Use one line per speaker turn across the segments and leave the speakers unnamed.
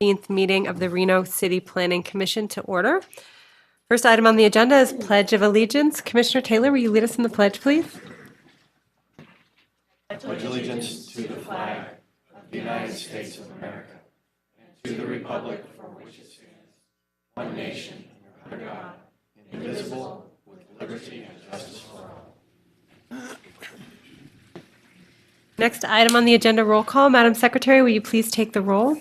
15th meeting of the Reno City Planning Commission to order. First item on the agenda is Pledge of Allegiance. Commissioner Taylor, will you lead us in the pledge, please?
I pledge allegiance to the flag of the United States of America and to the republic for which it stands, one nation, under God, indivisible, with liberty and justice for all.
Next item on the agenda, roll call. Madam Secretary, will you please take the roll?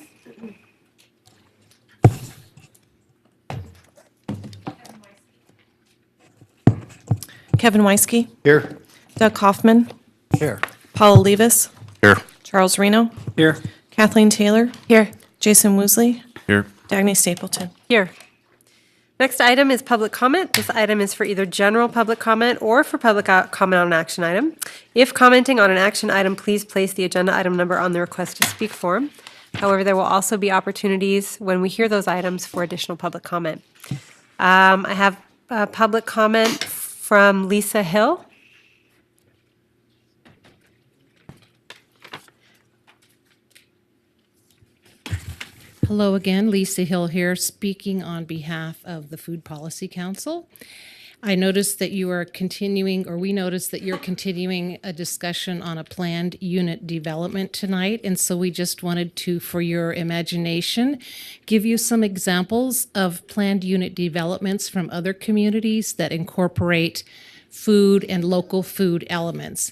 Kevin Weisky.
Here.
Doug Kaufman.
Here.
Paula Levis.
Here.
Charles Reno.
Here.
Kathleen Taylor.
Here.
Jason Woosley.
Here.
Dagny Stapleton.
Here. Next item is public comment. This item is for either general public comment or for public comment on an action item. If commenting on an action item, please place the agenda item number on the request to speak form. However, there will also be opportunities when we hear those items for additional public comment. I have public comment from Lisa Hill.
Hello again, Lisa Hill here, speaking on behalf of the Food Policy Council. I noticed that you are continuing, or we noticed that you're continuing a discussion on a planned unit development tonight, and so we just wanted to, for your imagination, give you some examples of planned unit developments from other communities that incorporate food and local food elements.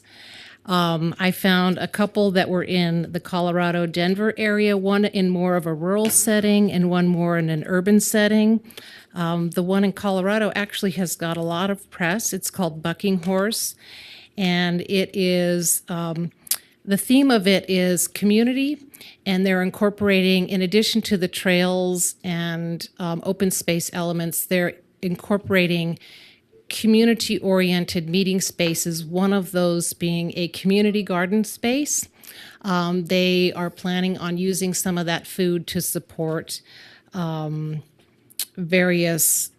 I found a couple that were in the Colorado-Denver area, one in more of a rural setting and one more in an urban setting. The one in Colorado actually has got a lot of press. It's called Bucking Horse, and it is, the theme of it is community, and they're incorporating, in addition to the trails and open space elements, they're incorporating community-oriented meeting spaces, one of those being a community garden space. They are planning on using some of that food to support various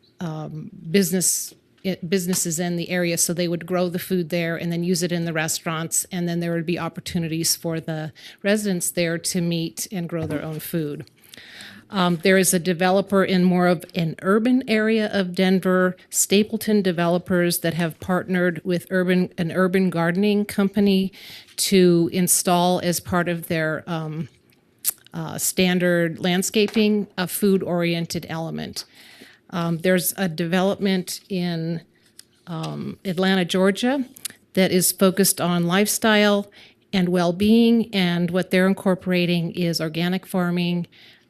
businesses in the area, so they would grow the food there and then use it in the restaurants, and then there would be opportunities for the residents there to meet and grow their own food. There is a developer in more of an urban area of Denver, Stapleton Developers, that have partnered with an urban gardening company to install, as part of their standard landscaping, a food-oriented element. There's a development in Atlanta, Georgia, that is focused on lifestyle and well-being, and what they're incorporating is organic farming,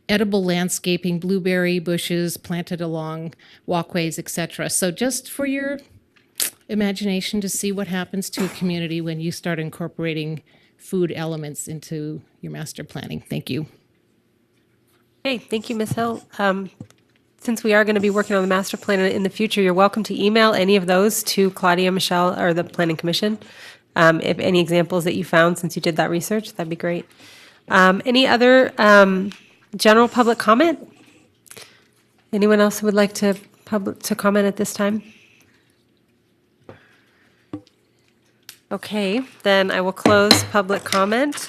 edible landscaping, blueberry bushes planted along walkways, etc. So just for your imagination to see what happens to a community when you start incorporating food elements into your master planning. Thank you.
Hey, thank you, Ms. Hill. Since we are going to be working on the master plan in the future, you're welcome to email any of those to Claudia, Michelle, or the Planning Commission. If any examples that you found since you did that research, that'd be great. Any other general public comment? Anyone else who would like to comment at this time? Okay, then I will close public comment.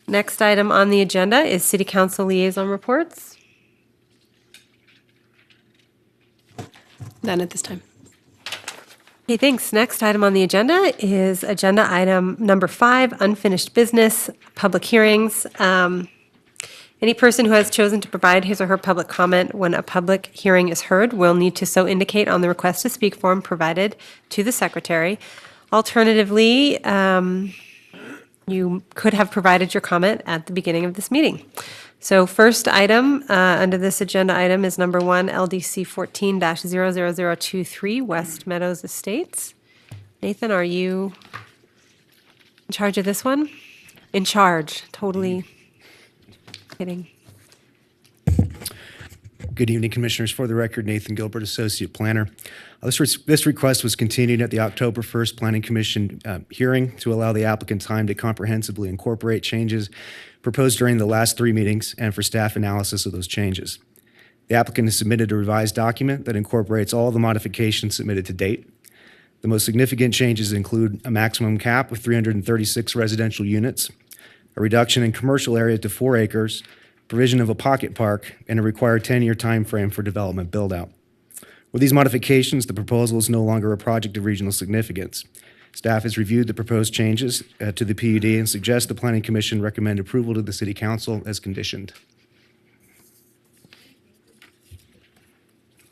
Next item on the agenda is City Council liaison reports.
None at this time.
Okay, thanks. Next item on the agenda is agenda item number 5, unfinished business, public hearings. Any person who has chosen to provide his or her public comment when a public hearing is heard will need to so indicate on the request to speak form provided to the secretary. Alternatively, you could have provided your comment at the beginning of this meeting. So first item under this agenda item is number 1, LDC 14-00023, West Meadows Estates. Nathan, are you in charge of this one? In charge, totally kidding.
Good evening, Commissioners. For the record, Nathan Gilbert, Associate Planner. This request was continued at the October 1st Planning Commission hearing to allow the applicant time to comprehensively incorporate changes proposed during the last 3 meetings and for staff analysis of those changes. The applicant has submitted a revised document that incorporates all the modifications submitted to date. The most significant changes include a maximum cap of 336 residential units, a reduction in commercial area to 4 acres, provision of a pocket park, and a required 10-year timeframe for development build-out. With these modifications, the proposal is no longer a project of regional significance. Staff has reviewed the proposed changes to the PUD and suggests the Planning Commission recommend approval to the City Council as conditioned.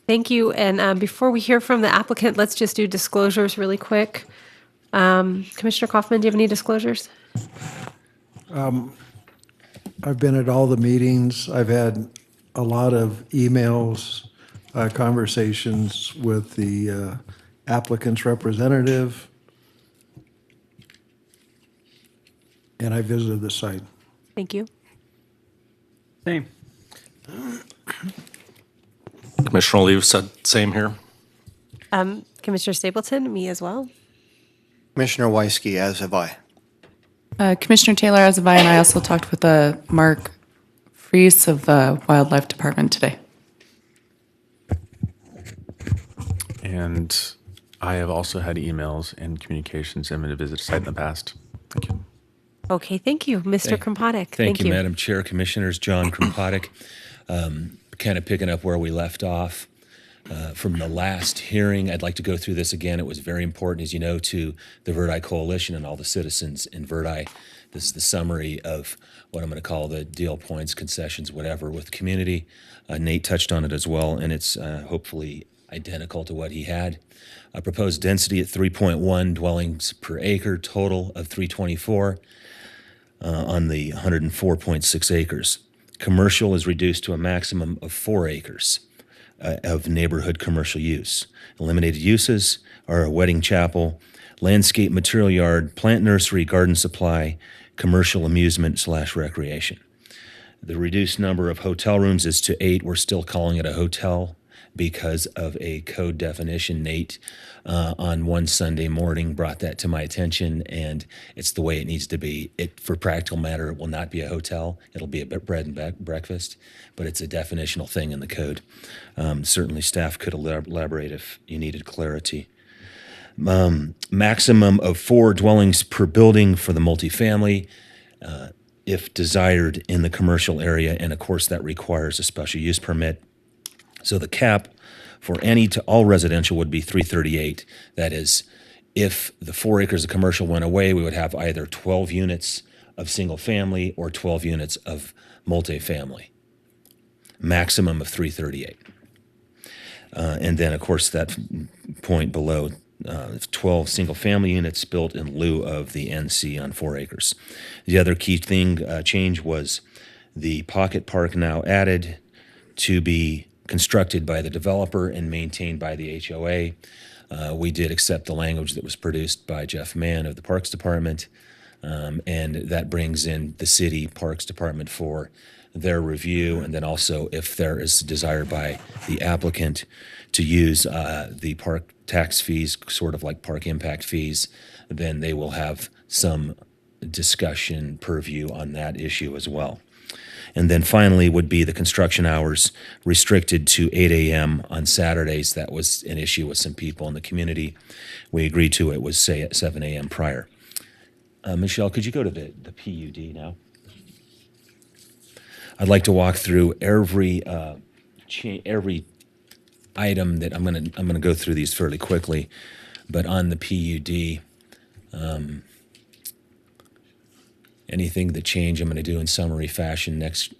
Thank you. And before we hear from the applicant, let's just do disclosures really quick. Commissioner Kaufman, do you have any disclosures?
I've been at all the meetings. I've had a lot of emails, conversations with the applicant's representative, and I visited the site.
Thank you.
Same.
Commissioner Olive said same here.
Commissioner Stapleton, me as well.
Commissioner Weisky, as have I.
Commissioner Taylor, as of and I also talked with Mark Fries of the Wildlife Department today.
And I have also had emails and communications and been to visit a site in the past. Thank you.
Okay, thank you. Mr. Krompotnik.
Thank you, Madam Chair, Commissioners. John Krompotnik. Kind of picking up where we left off from the last hearing. I'd like to go through this again. It was very important, as you know, to the Verdi Coalition and all the citizens in Verdi. This is the summary of what I'm going to call the deal points, concessions, whatever, with the community. Nate touched on it as well, and it's hopefully identical to what he had. A proposed density at 3.1 dwellings per acre, total of 324 on the 104.6 acres. Commercial is reduced to a maximum of 4 acres of neighborhood commercial use. Eliminated uses are a wedding chapel, landscape material yard, plant nursery, garden supply, commercial amusement / recreation. The reduced number of hotel rooms is to 8. We're still calling it a hotel because of a code definition. Nate, on one Sunday morning, brought that to my attention, and it's the way it needs to be. For practical matter, it will not be a hotel. It'll be a bread and breakfast, but it's a definitional thing in the code. Certainly, staff could elaborate if you needed clarity. Maximum of 4 dwellings per building for the multifamily, if desired in the commercial area, and of course, that requires a special use permit. So the cap for any to all residential would be 338. That is, if the 4 acres of commercial went away, we would have either 12 units of single family or 12 units of multifamily. Maximum of 338. And then, of course, that point below, 12 single family units built in lieu of the NC on 4 acres. The other key thing change was the pocket park now added to be constructed by the developer and maintained by the HOA. We did accept the language that was produced by Jeff Mann of the Parks Department, and that brings in the City Parks Department for their review, and then also if there is desire by the applicant to use the park tax fees, sort of like park impact fees, then they will have some discussion purview on that issue as well. And then finally would be the construction hours restricted to 8 a.m. on Saturdays. That was an issue with some people in the community. We agreed to it was, say, at 7 a.m. prior. Michelle, could you go to the PUD now? I'd like to walk through every item that I'm gonna go through these fairly quickly, but on the PUD, anything that change, I'm going to do in summary fashion next.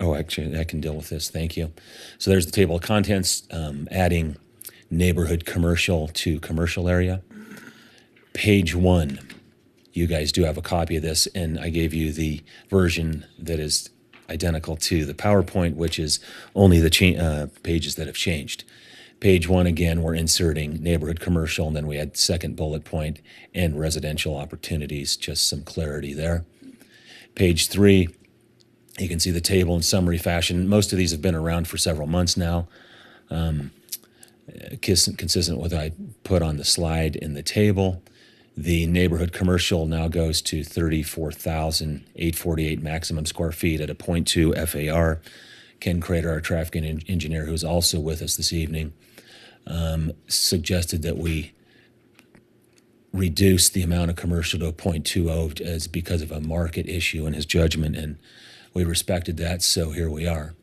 Oh, actually, I can deal with this. Thank you. So there's the table of contents, adding neighborhood commercial to commercial area. Page 1, you guys do have a copy of this, and I gave you the version that is identical to the PowerPoint, which is only the pages that have changed. Page 1, again, we're inserting neighborhood commercial, and then we had second bullet point and residential opportunities, just some clarity there. Page 3, you can see the table in summary fashion. Most of these have been around for several months now, consistent with what I put on the slide in the table. The neighborhood commercial now goes to 34,848 maximum square feet at a 0.2 FAR. Ken Crater, our traffic engineer, who's also with us this evening, suggested that we reduce the amount of commercial to a 0.20 as because of a market issue in his judgment, and we respected that, so here we are.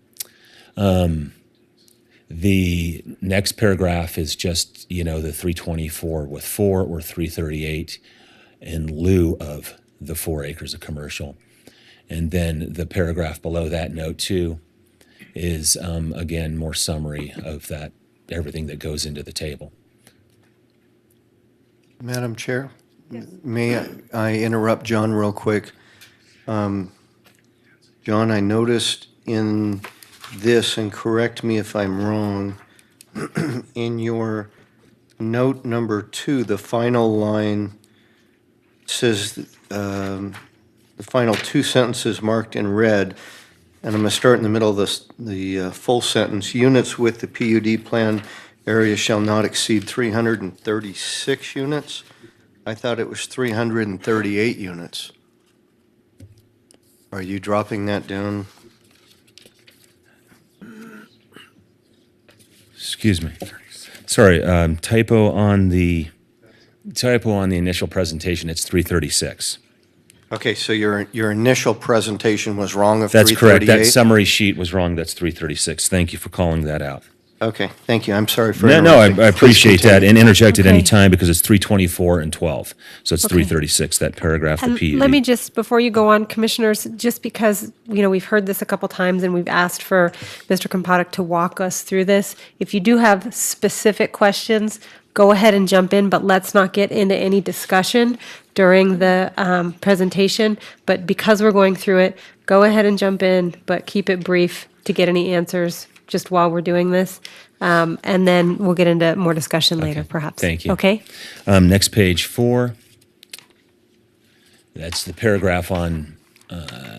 The next paragraph is just, the 324 with 4 or 338 in lieu of the 4 acres of commercial. And then the paragraph below that, note 2, is, again, more summary of that, everything that goes into the table.
Madam Chair, may I interrupt John real quick? John, I noticed in this, and correct me if I'm wrong, in your note number 2, the final line says, the final 2 sentences marked in red, and I'm going to start in the middle of the full sentence. Units with the PUD plan area shall not exceed 336 units. I thought it was 338 units. Are you dropping that down?
Excuse me. Sorry, typo on the initial presentation, it's 336.
Okay, so your initial presentation was wrong of
That's correct.
338?
That summary sheet was wrong. That's 336. Thank you for calling that out.
Okay, thank you. I'm sorry for
No,
interrupting.
I appreciate
Please
that, and interject at any
Okay.
time because it's 324 and 12. So it's
Okay.
336, that paragraph, the
And
PUD.
let me just, before you go on, Commissioners, just because, we've heard this a couple times and we've asked for Mr. Kompotok to walk us through this. If you do have specific questions, go ahead and jump in, but let's not get into any discussion during the presentation. But because we're going through it, go ahead and jump in, but keep it brief to get any answers just while we're doing this. And then we'll get into more discussion later, perhaps.
Thank you.
Okay?
Next, page 4. That's the paragraph on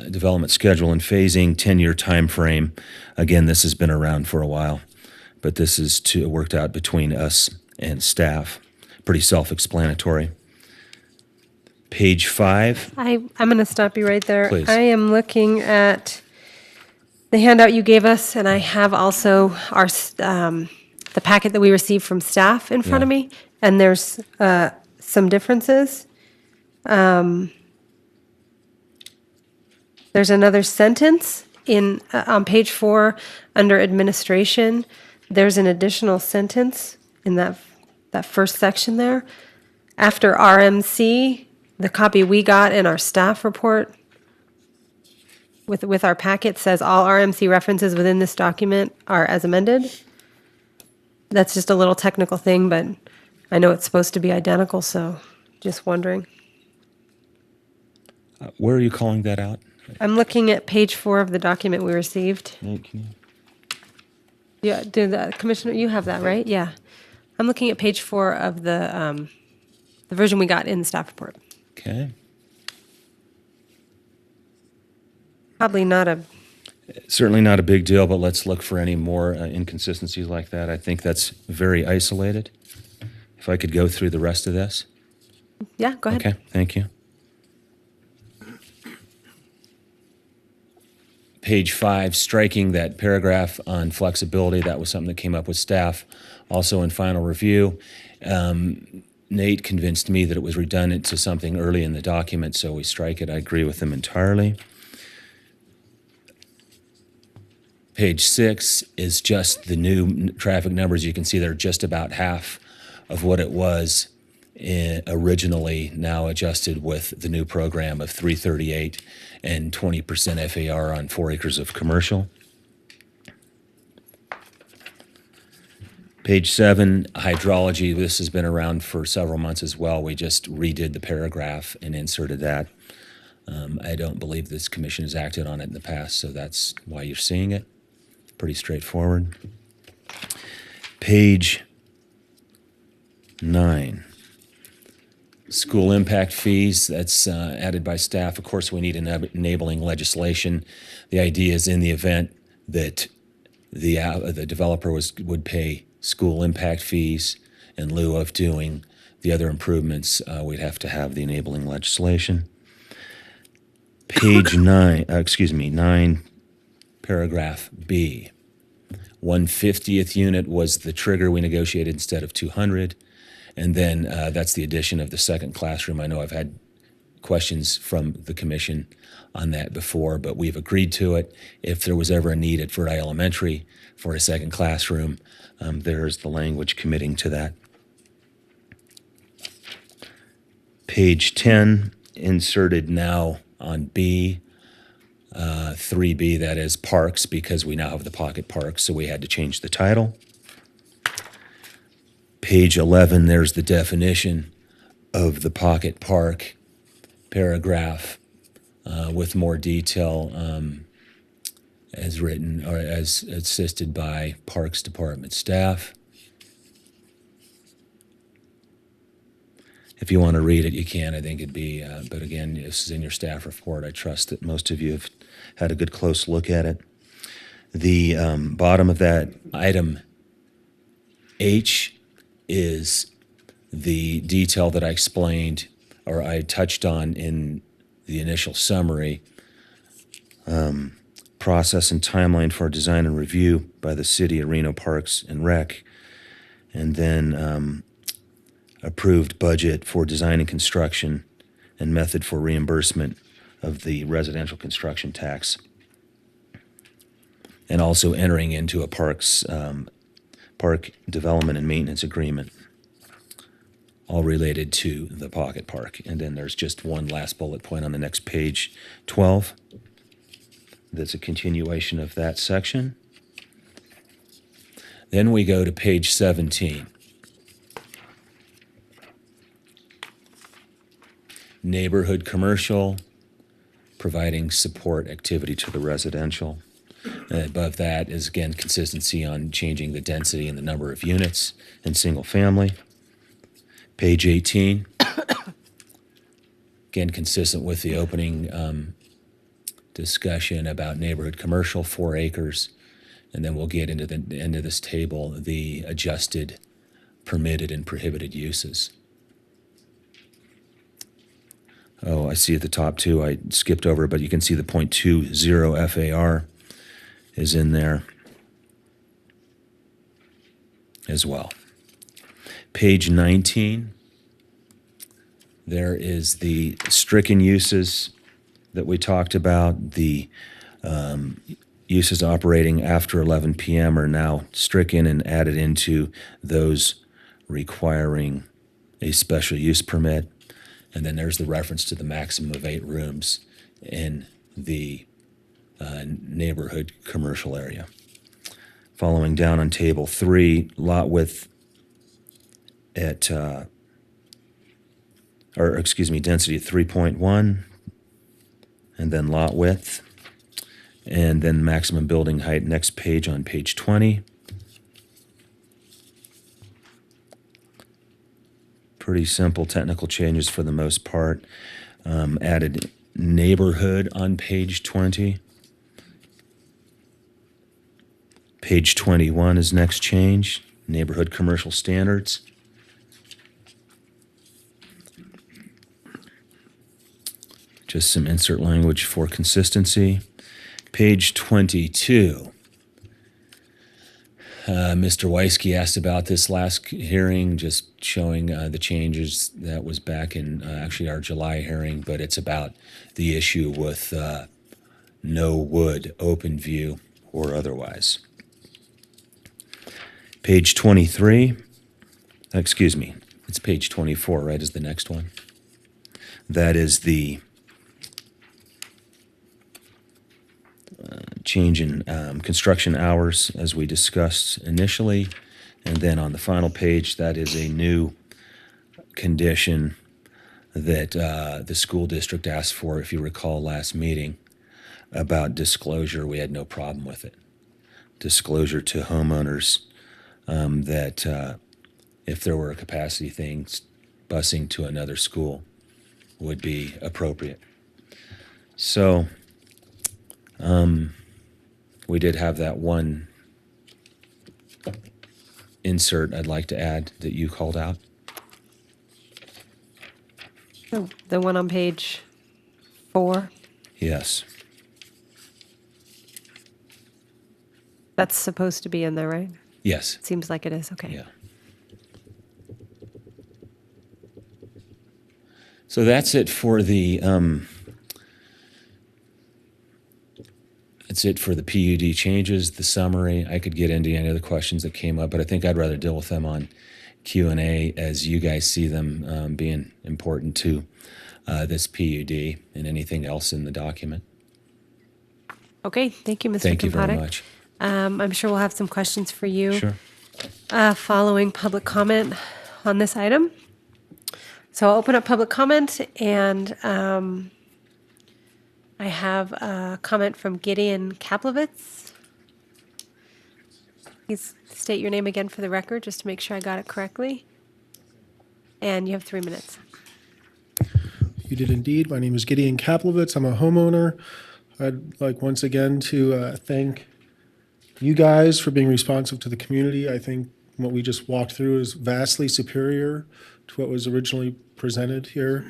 development schedule and phasing, 10-year time frame. Again, this has been around for a while, but this is worked out between us and staff. Pretty self-explanatory. Page 5.
I'm going to stop you right there.
Please.
I am looking at the handout you gave us, and I have also the packet that we received from staff in front of
Yeah.
me, and there's some differences. There's another sentence on page 4 under administration. There's an additional sentence in that first section there. After RMC, the copy we got in our staff report with our packet says all RMC references within this document are as amended. That's just a little technical thing, but I know it's supposed to be identical, so just wondering.
Where are you calling that out?
I'm looking at page 4 of the document we received.
Nate, can you-
Yeah, Commissioner, you have that, right? Yeah. I'm looking at page 4 of the version we got in the staff report.
Okay.
Probably not
Certainly not a big deal, but let's look for any more inconsistencies like that. I think that's very isolated. If I could go through the rest of this.
yeah, go ahead.
Okay, thank you. Page 5, striking that paragraph on flexibility. That was something that came up with staff. Also in final review, Nate convinced me that it was redundant to something early in the document, so we strike it. I agree with him entirely. Page 6 is just the new traffic numbers. You can see they're just about half of what it was originally, now adjusted with the new program of 338 and 20% FAR on 4 acres of commercial. Page 7, hydrology. This has been around for several months as well. We just redid the paragraph and inserted that. I don't believe this commission has acted on it in the past, so that's why you're seeing it. Pretty straightforward. Page 9. School impact fees, that's added by staff. Of course, we need enabling legislation. The idea is in the event that the developer would pay school impact fees in lieu of doing the other improvements, we'd have to have the enabling legislation. Page 9, paragraph B. 1/50th unit was the trigger we negotiated instead of 200. And then that's the addition of the second classroom. I know I've had questions from the commission on that before, but we've agreed to it. If there was ever a need at Verde Elementary for a second classroom, there's the language committing to that. Page 10, inserted now on B, 3B, that is parks, because we now have the pocket parks, so we had to change the title. Page 11, there's the definition of the pocket park paragraph with more detail as written or as assisted by Parks Department staff. If you want to read it, you can. I think it'd be, but again, this is in your staff report. I trust that most of you have had a good close look at it. The bottom of that, item H, is the detail that I explained or I touched on in the initial summary. Process and timeline for design and review by the city of Reno Parks and Rec, and then approved budget for design and construction and method for reimbursement of the residential construction tax, and also entering into a park development and maintenance agreement, all related to the pocket park. And then there's just one last bullet point on the next page, 12. That's a continuation of that section. Then we go to page 17. Neighborhood commercial, providing support activity to the residential. And above that is, again, consistency on changing the density and the number of units in single family. Page 18, again, consistent with the opening discussion about neighborhood commercial, 4 acres. And then we'll get into the end of this table, the adjusted permitted and prohibited uses. Oh, I see at the top too, I skipped over, but you can see the .20 FAR is in there as well. Page 19, there is the stricken uses that we talked about. The uses operating after 11 p.m. are now stricken and added into those requiring a special use permit. And then there's the reference to the maximum of 8 rooms in the neighborhood commercial area. Following down on table 3, lot width at, density at 3.1, and then lot width, and then maximum building height, next page on page 20. Pretty simple technical changes for the most part. Added neighborhood on page 20. Page 21 is next change, neighborhood commercial standards. Just some insert language for consistency. Page 22. Mr. Weisky asked about this last hearing, just showing the changes that was back in actually our July hearing, but it's about the issue with no wood, open view, or otherwise. Page 23, it's page 24, right, is the next one. That is the change in construction hours as we discussed initially. And then on the final page, that is a new condition that the school district asked for, if you recall last meeting, about disclosure. We had no problem with it. Disclosure to homeowners that if there were capacity things, busing to another school would be appropriate. So we did have that one insert I'd like to add that you called out.
The one on page 4,
Yes.
that's supposed to be in there, right?
Yes.
Seems like it is, okay.
Yeah. So that's it for the PUD changes, the summary. I could get into any other questions that came up, but I think I'd rather deal with them on Q&A as you guys see them being important to this PUD and anything else in the document.
Okay, thank you, Mr.
Thank you very
Kemphatic.
much.
I'm sure we'll have some questions for you.
Sure.
Following public comment on this item. So I'll open up public comment, and I have a comment from Gideon Kaplowitz. Please state your name again for the record, just to make sure I got it correctly. And you have 3 minutes.
You did indeed. My name is Gideon Kaplowitz. I'm a homeowner. I'd like once again to thank you guys for being responsive to the community. I think what we just walked through is vastly superior to what was originally presented here.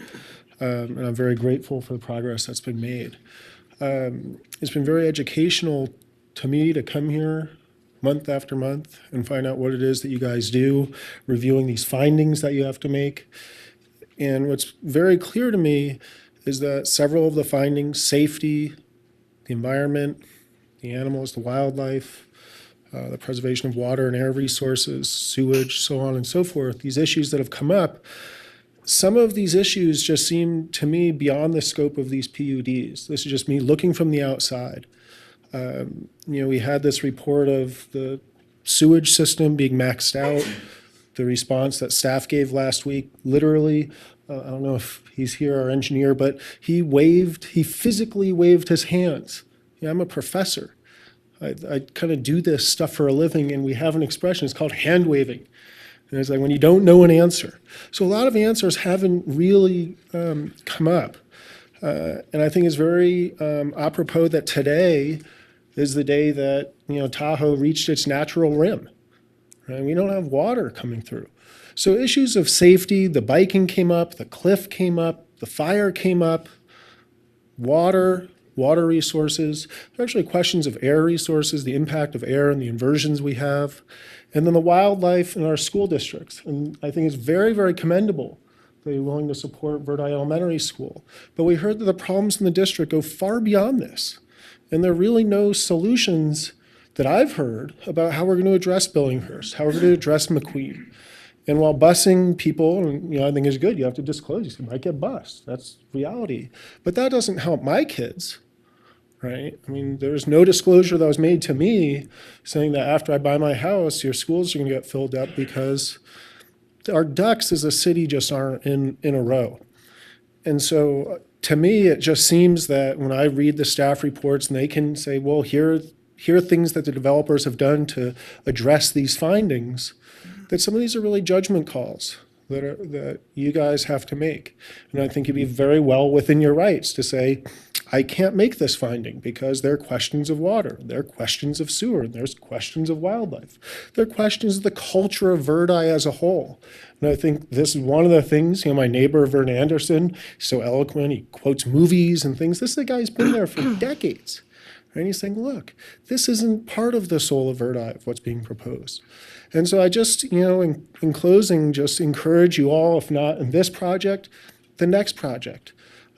And I'm very grateful for the progress that's been made. It's been very educational to me to come here month after month and find out what it is that you guys do, reviewing these findings that you have to make. And what's very clear to me is that several of the findings, safety, the environment, the animals, the wildlife, the preservation of water and air resources, sewage, so on and so forth, these issues that have come up, some of these issues just seem to me beyond the scope of these PUDs. This is just me looking from the outside. We had this report of the sewage system being maxed out. The response that staff gave last week, literally, I don't know if he's here, our engineer, but he physically waved his hands. I'm a professor. I kind of do this stuff for a living, and we have an expression, it's called hand waving. And it's like when you don't know an answer. So a lot of answers haven't really come up. And I think it's very apropos that today is the day that Tahoe reached its natural rim. Right? We don't have water coming through. So issues of safety, the biking came up, the cliff came up, the fire came up, water resources. There are actually questions of air resources, the impact of air and the inversions we have, and then the wildlife in our school districts. And I think it's very, very commendable that you're willing to support Verdi Elementary School. But we heard that the problems in the district go far beyond this. And there are really no solutions that I've heard about how we're going to address Billinghurst, how we're going to address McQueen. And while busing people, I think is good, you have to disclose, you might get bused. That's reality. But that doesn't help my kids, right? I mean, there's no disclosure that was made to me saying that after I buy my house, your schools are going to get filled up because our ducks as a city just aren't in a row. And so to me, it just seems that when I read the staff reports and they can say, well, here are things that the developers have done to address these findings, that some of these are really judgment calls that you guys have to make. And I think you'd be very well within your rights to say, I can't make this finding because there are questions of water, there are questions of sewer, and there's questions of wildlife. There are questions of the culture of Verdi as a whole. And I think this is one of the things, my neighbor, Vern Anderson, he's so eloquent, he quotes movies and things. This is a guy who's been there for decades. And he's saying, look, this isn't part of the soul of Verdi, of what's being proposed. And so I just, in closing, just encourage you all, if not in this project, the next project.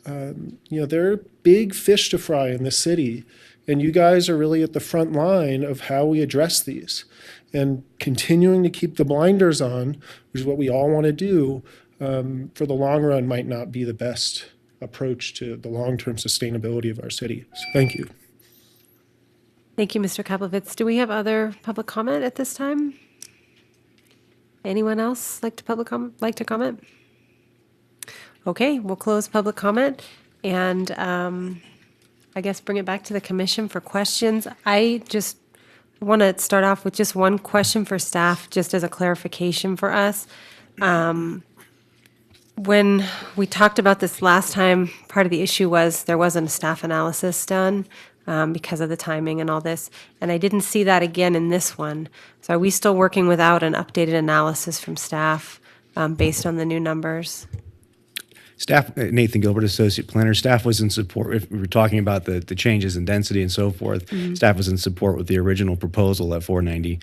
There are big fish to fry in the city, and you guys are really at the front line of how we address these. And continuing to keep the blinders on, which is what we all want to do, for the long run might not be the best approach to the long-term sustainability of our city. So thank you.
Thank you, Mr. Kaplowitz. Do we have other public comment at this time? Anyone else like to comment? Okay, we'll close public comment and I guess bring it back to the commission for questions. I just want to start off with just one question for staff, just as a clarification for us. When we talked about this last time, part of the issue was there wasn't a staff analysis done because of the timing and all this. And I didn't see that again in this one. So are we still working without an updated analysis from staff based on the new numbers?
Staff, Nathan Gilbert, Associate Planner, staff was in support. If we were talking about the changes in density and so forth, staff was in support with the original proposal at 490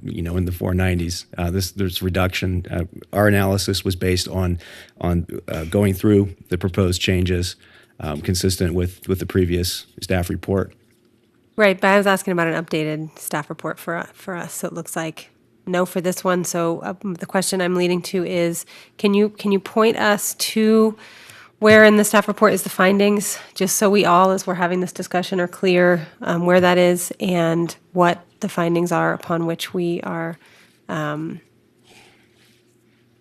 in the 490s. There's reduction. Our analysis was based on going through the proposed changes, consistent with the previous staff report.
Right, but I was asking about an updated staff report for us, so it looks like no for this one. So the question I'm leading to is, can you point us to where in the staff report is the findings, just so we all, as we're having this discussion, are clear where that is and what the findings are upon which we are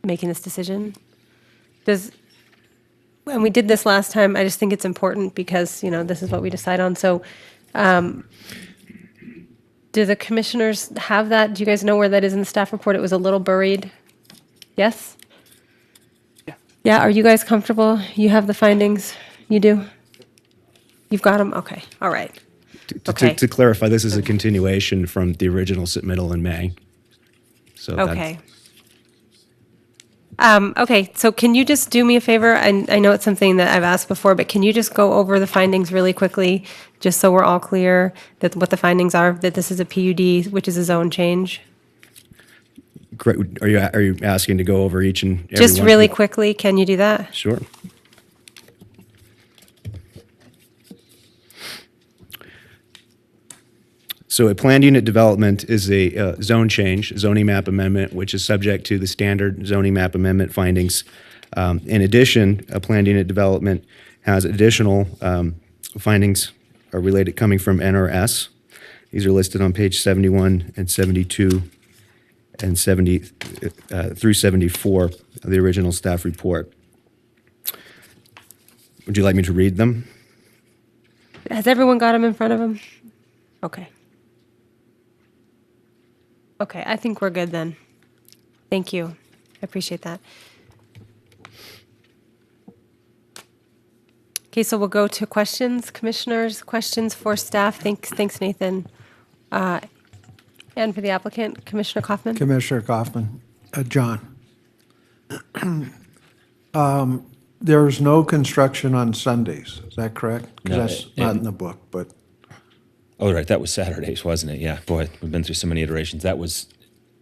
making this decision? And we did this last time, I just think it's important because, this is what we decide on. So do the commissioners have that? Do you guys know where that is in the staff report? It was a little buried. Yes? Yeah, are you guys comfortable? You have the findings? You do? You've got them? Okay, all right. Okay.
To clarify, this is a continuation from the original submittal in May. So
Okay. Okay, so can you just do me a favor? I know it's something that I've asked before, but can you just go over the findings really quickly, just so we're all clear that what the findings are, that this is a PUD, which is a zone change?
Great. Are you asking to go over each and every
Just
one?
really quickly, can you do that?
Sure. So a planned unit development is a zone change, zoning map amendment, which is subject to the standard zoning map amendment findings. In addition, a planned unit development has additional findings related coming from NRS. These are listed on page 71 and 72 and 70 through 74 of the original staff report. Would you like me to read them?
Has everyone got them in front of them? Okay. Okay, I think we're good then. Thank you. I appreciate that. Okay, so we'll go to questions. Commissioners, questions for staff? Thanks, Nathan. And for the applicant, Commissioner Kaufman?
Commissioner Kaufman, John. There's no construction on Sundays, is that correct? 'Cause
No,
that's not in the book, but
Oh, right, that was Saturdays, wasn't it? Yeah, boy, we've been through so many iterations. That was,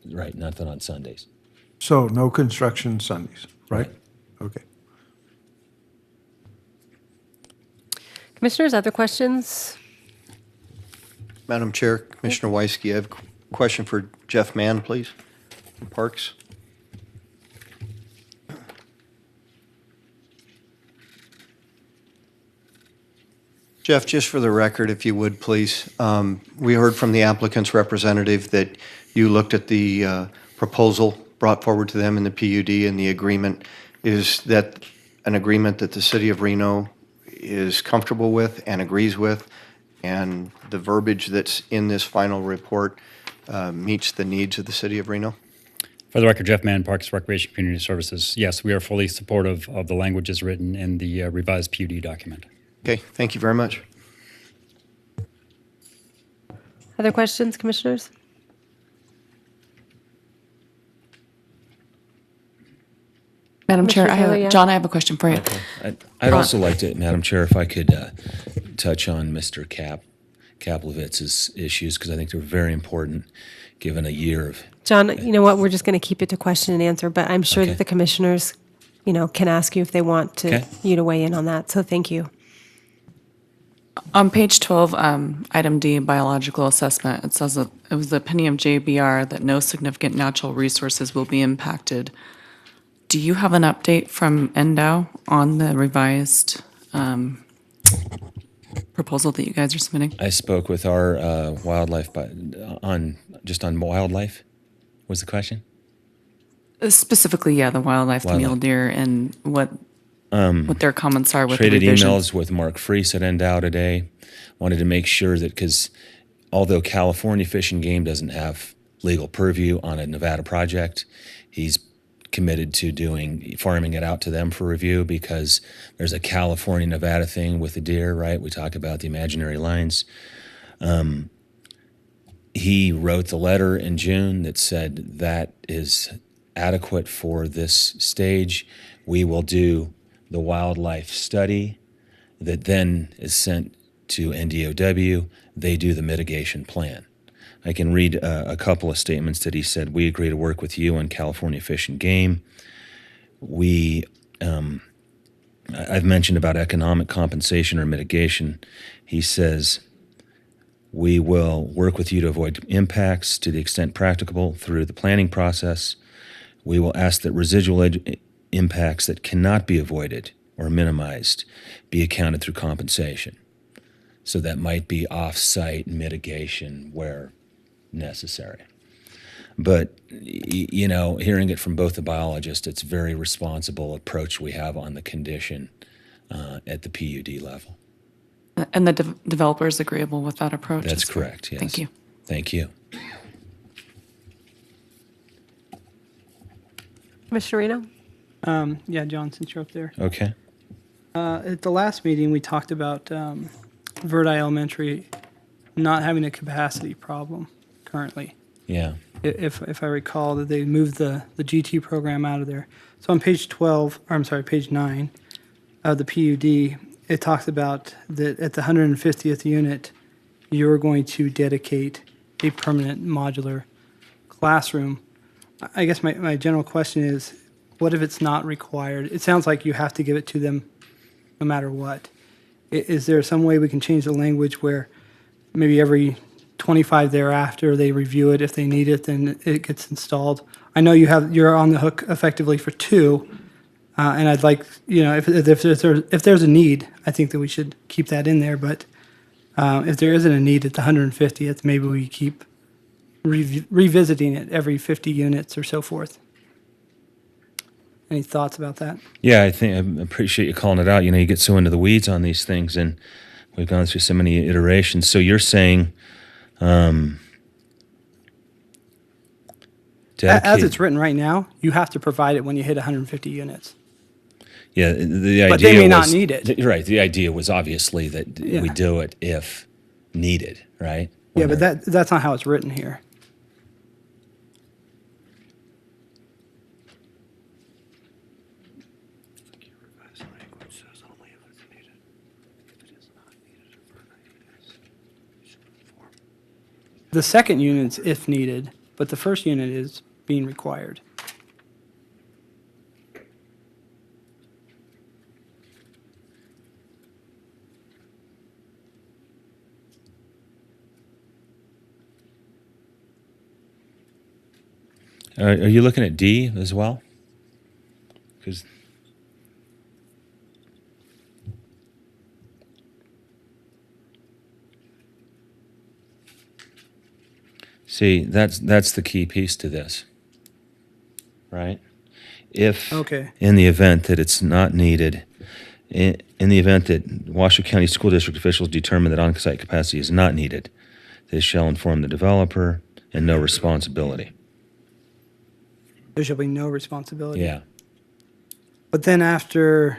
right, nothing on Sundays.
so no construction Sundays, right? Okay.
Commissioners, other questions?
Madam Chair, Commissioner Weisky, I have a question for Jeff Mann, please, from Parks. Jeff, just for the record, if you would, please, we heard from the applicant's representative that you looked at the proposal brought forward to them in the PUD and the agreement. Is that an agreement that the city of Reno is comfortable with and agrees with, and the verbiage that's in this final report meets the needs of the city of Reno?
For the record, Jeff Mann, Parks, Recreation, Community Services. Yes, we are fully supportive of the language as written in the revised PUD document.
Okay, thank you very much.
Other questions, commissioners?
Madam Chair,
Commissioner Taylor, yeah.
John, I have a question for you.
I'd also like to, Madam Chair, if I could touch on Mr. Kaplivitz's issues, because I think they're very important, given a year of.
John, you know what, we're just going to keep it to question and answer, but I'm sure
Okay.
that the commissioners, can ask you if they want to
Okay.
you to weigh in on that, so thank you.
On page 12, item D, biological assessment, it says that it was the opinion of JBR that no significant natural resources will be impacted. Do you have an update from NDOW on the revised proposal that you guys are submitting?
I spoke with our wildlife, on wildlife, was the question?
Specifically, yeah, the wildlife, the mule deer, and what their comments are with the
Traded
revision.
emails with Mark Freese at NDOW today. Wanted to make sure that, because although California Fish and Game doesn't have legal purview on a Nevada project, he's committed to farming it out to them for review, because there's a California-Nevada thing with the deer, right? We talk about the imaginary lines. He wrote the letter in June that said that is adequate for this stage. We will do the wildlife study that then is sent to NDOW. They do the mitigation plan. I can read a couple of statements that he said. We agree to work with you on California Fish and Game. I've mentioned about economic compensation or mitigation. He says, we will work with you to avoid impacts to the extent practicable through the planning process. We will ask that residual impacts that cannot be avoided or minimized be accounted through compensation. So that might be off-site mitigation where necessary. But, hearing it from both the biologists, it's a very responsible approach we have on the condition at the PUD level.
And the developer is agreeable with that approach?
That's correct, yes.
Thank you.
Thank you.
Commissioner Reno?
Yeah, John, since you're up there.
Okay.
At the last meeting, we talked about Verdi Elementary not having a capacity problem currently.
Yeah.
If I recall, that they moved the GT program out of there. So on page 12, or I'm sorry, page 9 of the PUD, it talks about that at the 150th unit, you're going to dedicate a permanent modular classroom. I guess my general question is, what if it's not required? It sounds like you have to give it to them no matter what. Is there some way we can change the language where maybe every 25 thereafter they review it? If they need it, then it gets installed. I know you're on the hook effectively for 2, and I'd like, if there's a need, I think that we should keep that in there. But if there isn't a need at the 150th, maybe we keep revisiting it every 50 units or so forth. Any thoughts about that?
Yeah, I appreciate you calling it out. You get so into the weeds on these things, and we've gone through so many iterations. So you're saying,
As it's written right now, you have to provide it when you hit 150 units.
Yeah, the idea
But they may not
was,
need it.
Right, the idea was obviously that
Yeah.
we do it if needed, right?
Yeah,
When
but
they're-
that's not how it's written here. The second unit's if needed, but the first unit is being required.
Are you looking at D as well? Because see, that's the key piece to this, right? If
Okay.
in the event that it's not needed, in the event that Washoe County School District officials determine that on-site capacity is not needed, they shall inform the developer and no responsibility.
There shall be no responsibility.
Yeah.
But then after,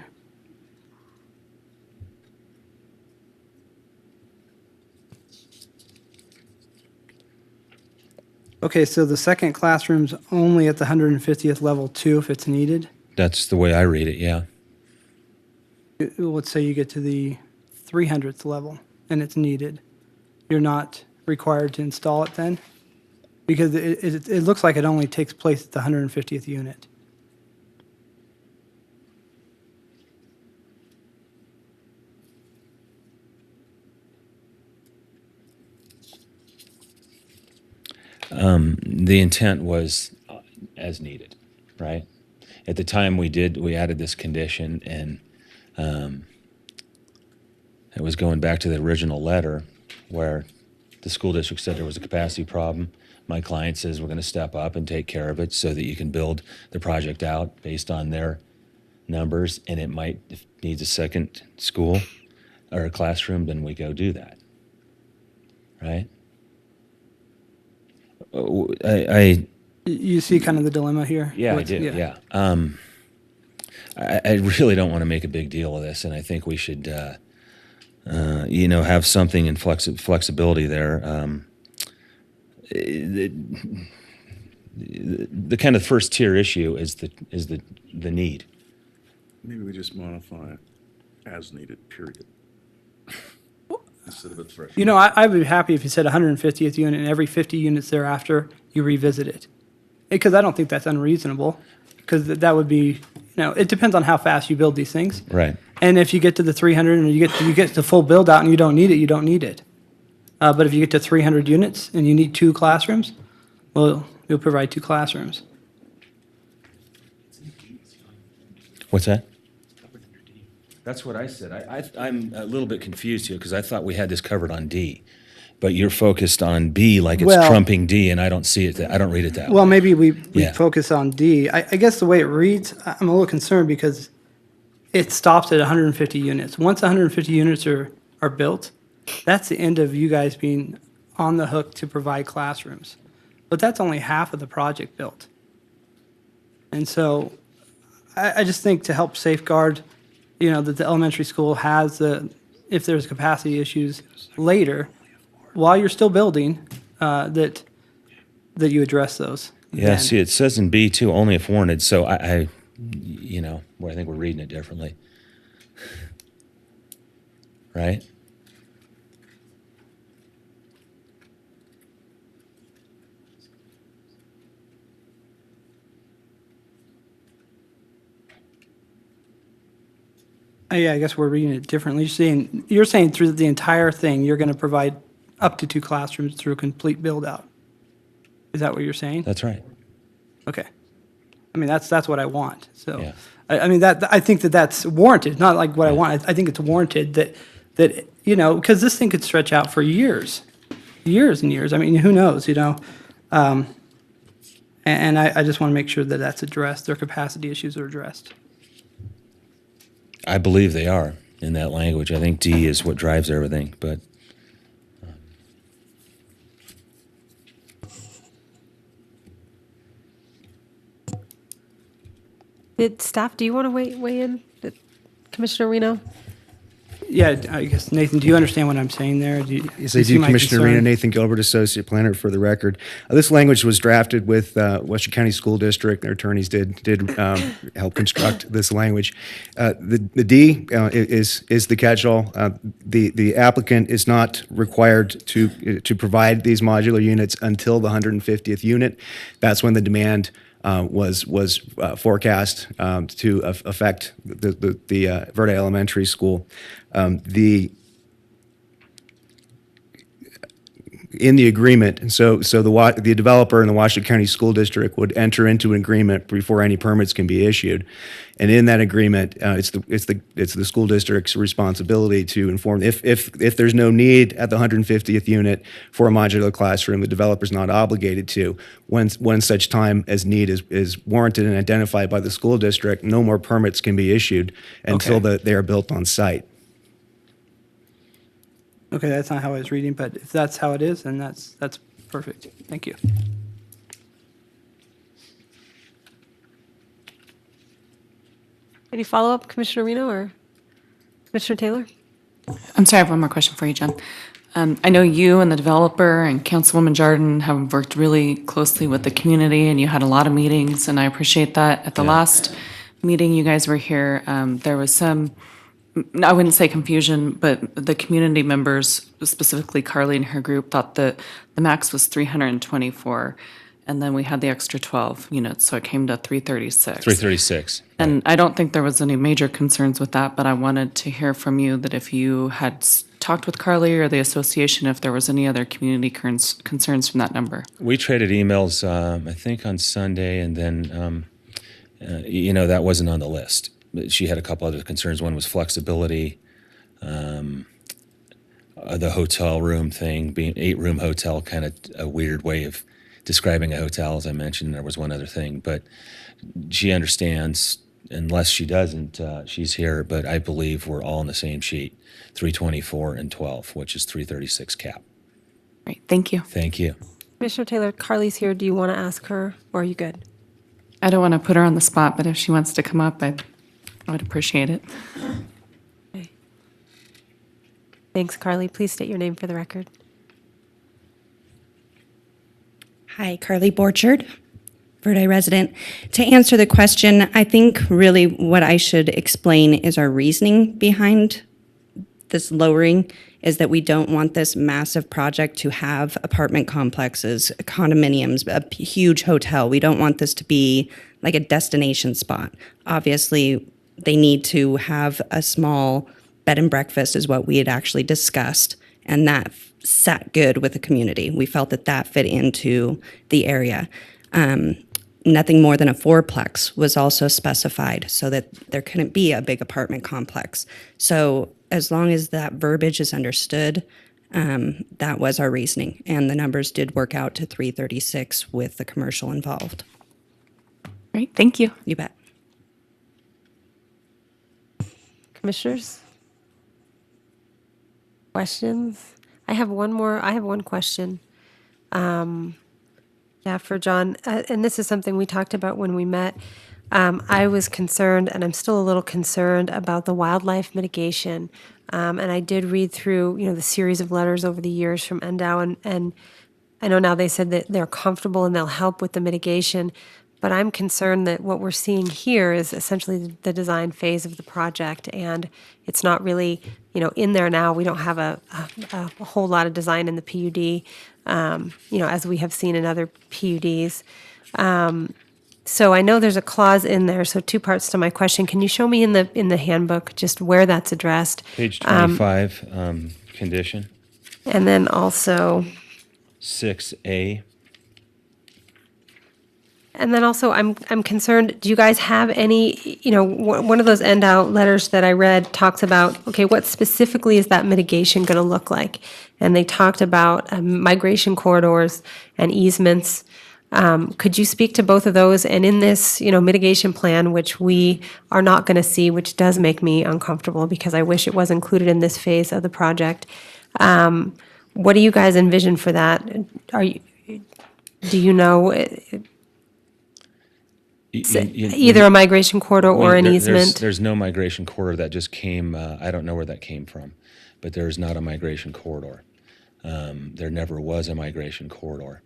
okay, so the second classroom's only at the 150th level 2 if it's needed.
That's the way I read it, yeah.
Let's say you get to the 300th level and it's needed. You're not required to install it then? Because it looks like it only takes place at the 150th unit.
The intent was as needed, right? At the time we added this condition, and it was going back to the original letter where the school district said there was a capacity problem. My client says we're going to step up and take care of it so that you can build the project out based on their numbers, and it might, if it needs a second school or a classroom, then we go do that, right?
You see kind of the dilemma here?
Yeah, I do. Yeah. I really don't want to make a big deal of this, and I think we should, have something in flexibility there. The kind of first tier issue is the need.
Maybe we just modify it as needed, period.
You know, I would be happy if you said 150th unit and every 50 units thereafter, you revisit it. Because I don't think that's unreasonable, because that would be, you know, it depends on how fast you build these things.
Right.
And if you get to the 300 and you get to full build out and you don't need it, you don't need it. But if you get to 300 units and you need 2 classrooms, well, you'll provide 2 classrooms.
What's that? That's what I said. I'm a little bit confused here because I thought we had this covered on D, but you're focused on B like it's
Well-
trumping D, and I don't see it. I don't read it that
Well,
way.
maybe we
Yeah.
focus on D. I guess the way it reads, I'm a little concerned because it stops at 150 units. Once 150 units are built, that's the end of you guys being on the hook to provide classrooms. But that's only half of the project built. And so I just think to help safeguard, you know, that the elementary school has if there's capacity issues later, while you're still building, that you address those.
Yeah,
then.
see, it says in B too, only if warranted. So I you know, well, I think we're reading it differently. Right?
Yeah, I guess we're reading it differently. You're saying through the entire thing, you're going to provide up to 2 classrooms through a complete build-out. Is that what you're saying?
That's right.
Okay. I mean, that's what I want. So,
Yeah.
I mean, I think that's warranted, not like what I want. I think it's warranted that, you know, because this thing could stretch out for years and years. I mean, who knows, you know? And I just want to make sure that that's addressed, their capacity issues are addressed.
I believe they are in that language. I think D is what drives everything, but
Staff, do you want to weigh in? Commissioner Reno?
Yeah, I guess, Nathan, do you understand what I'm saying there?
Yes, I do, Commissioner Reno. Nathan Gilbert, Associate Planner, for the record. This language was drafted with Western County School District. Their attorneys did help construct this language. The D is the catch-all. The applicant is not required to provide these modular units until the 150th unit. That's when the demand was forecast to affect the Verde Elementary School. In the agreement, so the developer and the Washington County School District would enter into an agreement before any permits can be issued, and in that agreement, it's the school district's responsibility to inform if there's no need at the 150th unit for a modular classroom, the developer's not obligated to. When such time as need is warranted and identified by the school district, no more permits can be issued until they are built on site.
Okay, that's not how I was reading, but if that's how it is, then that's perfect. Thank you.
Any follow-up, Commissioner Reno or Commissioner Taylor?
I'm sorry, I have one more question for you, Jen. I know you and the developer and Councilwoman Jordan have worked really closely with the community, and you had a lot of meetings, and I appreciate that. At the last meeting you guys were here, there was some, I wouldn't say confusion, but the community members, specifically Carly and her group, thought that the max was 324, and then we had the extra 12 units, so it came to 336.
336.
And I don't think there was any major concerns with that, but I wanted to hear from you that if you had talked with Carly or the association, if there was any other community concerns from that number.
We traded emails, I think, on Sunday, and then, that wasn't on the list. She had a couple other concerns. One was flexibility, the hotel room thing, being 8-room hotel, kind of a weird way of describing a hotel, as I mentioned. There was one other thing, but she understands. Unless she doesn't, she's here, but I believe we're all on the same sheet, 324 and 12, which is 336 cap.
Great, thank you.
Thank you.
Commissioner Taylor, Carly's here. Do you want to ask her, or are you good?
I don't want to put her on the spot, but if she wants to come up, I would appreciate it.
Okay. Thanks, Carly. Please state your name for the record.
Hi, Carly Borchard, Verde resident. To answer the question, I think really what I should explain is our reasoning behind this lowering is that we don't want this massive project to have apartment complexes, condominiums, a huge hotel. We don't want this to be like a destination spot. Obviously, they need to have a small bed and breakfast is what we had actually discussed, and that sat good with the community. We felt that that fit into the area. Nothing more than a fourplex was also specified so that there couldn't be a big apartment complex. So as long as that verbiage is understood, that was our reasoning. And the numbers did work out to 336 with the commercial involved.
Great, thank you.
You bet.
Commissioners? Questions? I have one question. Yeah, for John, and this is something we talked about when we met. I was concerned, and I'm still a little concerned about the wildlife mitigation. And I did read through, the series of letters over the years from NDOW, and I know now they said that they're comfortable and they'll help with the mitigation. But I'm concerned that what we're seeing here is essentially the design phase of the project, and it's not really, in there now. We don't have a whole lot of design in the PUD, as we have seen in other PUDs. So I know there's a clause in there. So two parts to my question. Can you show me in the handbook just where that's addressed?
Page 25, condition,
And then also,
6A.
And then also, I'm concerned, do you guys have any, one of those end out letters that I read talks about, okay, what specifically is that mitigation going to look like? And they talked about migration corridors and easements. Could you speak to both of those? And in this, mitigation plan, which we are not going to see, which does make me uncomfortable because I wish it was included in this phase of the project. What do you guys envision for that? Do you know? Either a migration corridor or an easement?
There's no migration corridor. That just came, I don't know where that came from, but there's not a migration corridor. There never was a migration corridor.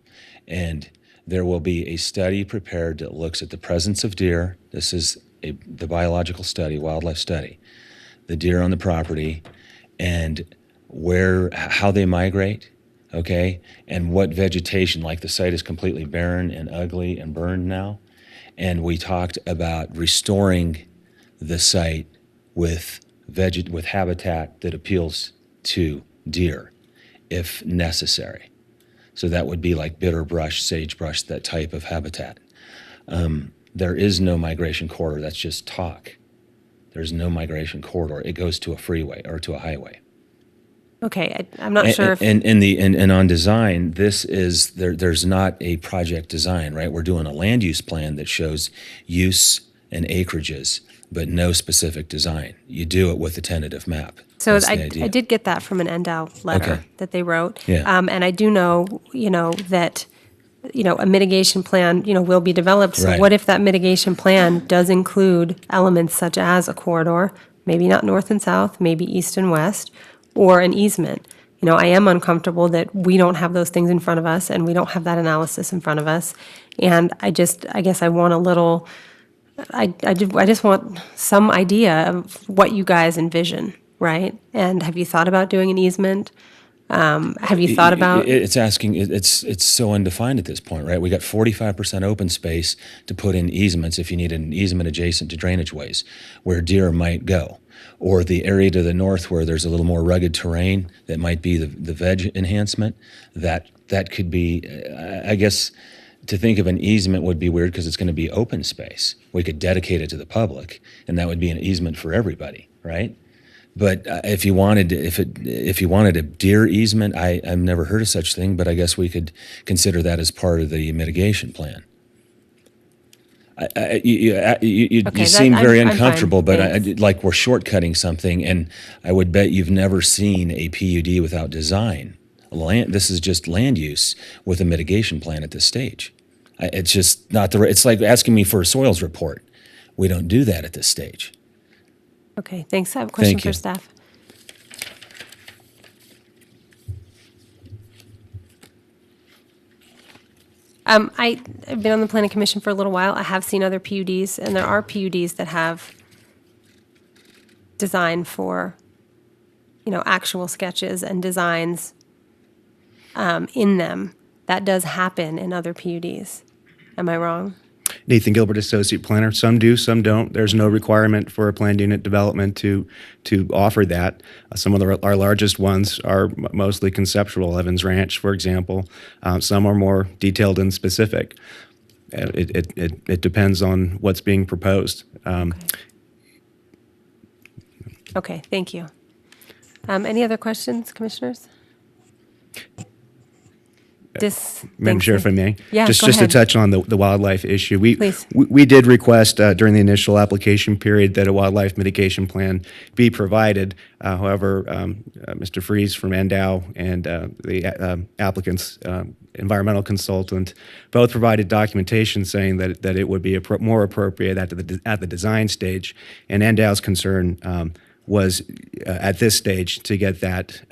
And there will be a study prepared that looks at the presence of deer. This is the biological study, wildlife study, the deer on the property, and how they migrate, okay, and what vegetation, like the site is completely barren and ugly and burned now. And we talked about restoring the site with habitat that appeals to deer, if necessary. So that would be like bitter brush, sagebrush, that type of habitat. There is no migration corridor. That's just talk. There's no migration corridor. It goes to a freeway or to a highway.
Okay, I'm not sure if...
And on design, there's not a project design, right? We're doing a land use plan that shows use and acreages, but no specific design. You do it with a tentative map.
So
That's the
I
idea.
did get that from an NDOW letter
Okay.
that they wrote.
Yeah.
And I do know, that, a mitigation plan, will be developed. So
Right.
what if that mitigation plan does include elements such as a corridor, maybe not north and south, maybe east and west, or an easement? I am uncomfortable that we don't have those things in front of us and we don't have that analysis in front of us. And I guess I want a little, I just want some idea of what you guys envision, right? And have you thought about doing an easement? Have you thought about?
It's so undefined at this point, right? We got 45% open space to put in easements if you need an easement adjacent to drainage ways where deer might go. Or the area to the north where there's a little more rugged terrain that might be the veg enhancement. That could be, I guess, to think of an easement would be weird because it's going to be open space. We could dedicate it to the public, and that would be an easement for everybody, right? But if you wanted a deer easement, I've never heard of such thing, but I guess we could consider that as part of the mitigation plan. You seem very uncomfortable, but like we're shortcutting something, and I would bet you've never seen a PUD without design. This is just land use with a mitigation plan at this stage. It's just not it's like asking me for a soils report. We don't do that at this stage.
Okay, thanks. I have a question
Thank you.
for staff. I've been on the planning commission for a little while. I have seen other PUDs, and there are PUDs that have design for actual sketches and designs in them. That does happen in other PUDs. Am I wrong?
Nathan Gilbert, Associate Planner. Some do, some don't. There's no requirement for a planned unit development to offer that. Some of our largest ones are mostly conceptual. Evans Ranch, for example. Some are more detailed and specific. It depends on what's being proposed.
Okay, thank you. Any other questions, commissioners?
Madam Chair, if I may?
Yeah,
Just
go
to
ahead.
touch on the wildlife issue.
Please.
We did request during the initial application period that a wildlife mitigation plan be provided. However, Mr. Freeze from Endow and the applicant's environmental consultant both provided documentation saying that it would be more appropriate at the design stage. And Endow's concern was at this stage to get that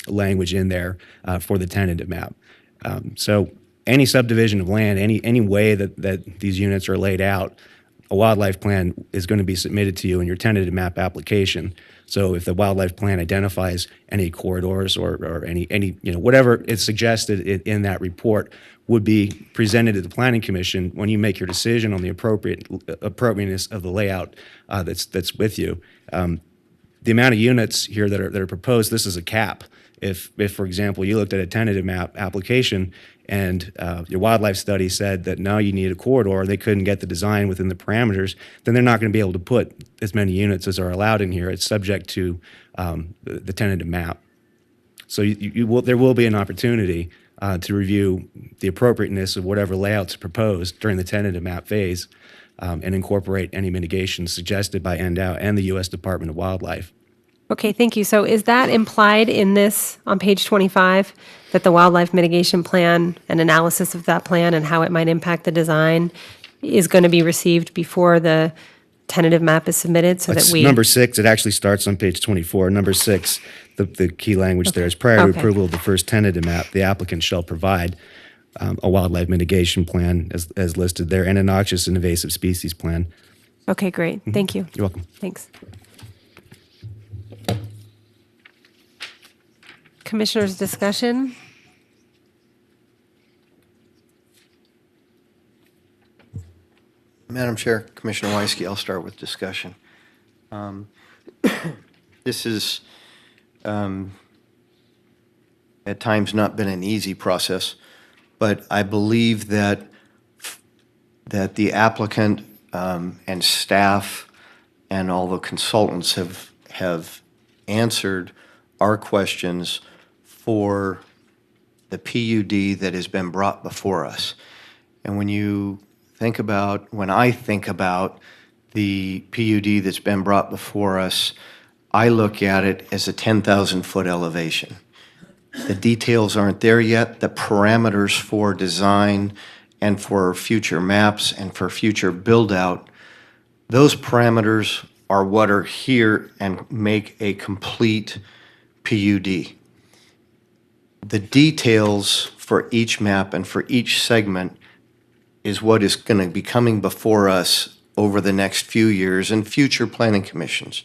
language in there for the tentative map. So any subdivision of land, any way that these units are laid out, a wildlife plan is going to be submitted to you in your tentative map application. So if the wildlife plan identifies any corridors or any whatever is suggested in that report would be presented to the Planning Commission when you make your decision on the appropriateness of the layout that's with you. The amount of units here that are proposed, this is a cap. If, for example, you looked at a tentative map application and your wildlife study said that now you need a corridor, they couldn't get the design within the parameters, then they're not going to be able to put as many units as are allowed in here. It's subject to the tentative map. So there will be an opportunity to review the appropriateness of whatever layouts are proposed during the tentative map phase and incorporate any mitigations suggested by Endow and the U.S. Department of Wildlife.
Okay, thank you. So is that implied in this on page 25, that the wildlife mitigation plan and analysis of that plan and how it might impact the design is going to be received before the tentative map is submitted so that
That's
we...
Number 6, it actually starts on page 24. Number 6, the key language there is prior to
Okay.
approval of the first tentative map, the applicant shall provide a wildlife mitigation plan as listed there and a noxious and invasive species plan.
Okay, great. Thank you.
You're welcome.
Thanks. Commissioners' discussion?
Madam Chair, Commissioner Weisky, I'll start with discussion. This is at times not been an easy process, but I believe that the applicant and staff and all the consultants have answered our questions for the PUD that has been brought before us. And when I think about the PUD that's been brought before us, I look at it as a 10,000-foot elevation. The details aren't there yet. The parameters for design and for future maps and for future build-out, those parameters are what are here and make a complete PUD. The details for each map and for each segment is what is going to be coming before us over the next few years and future planning commissions.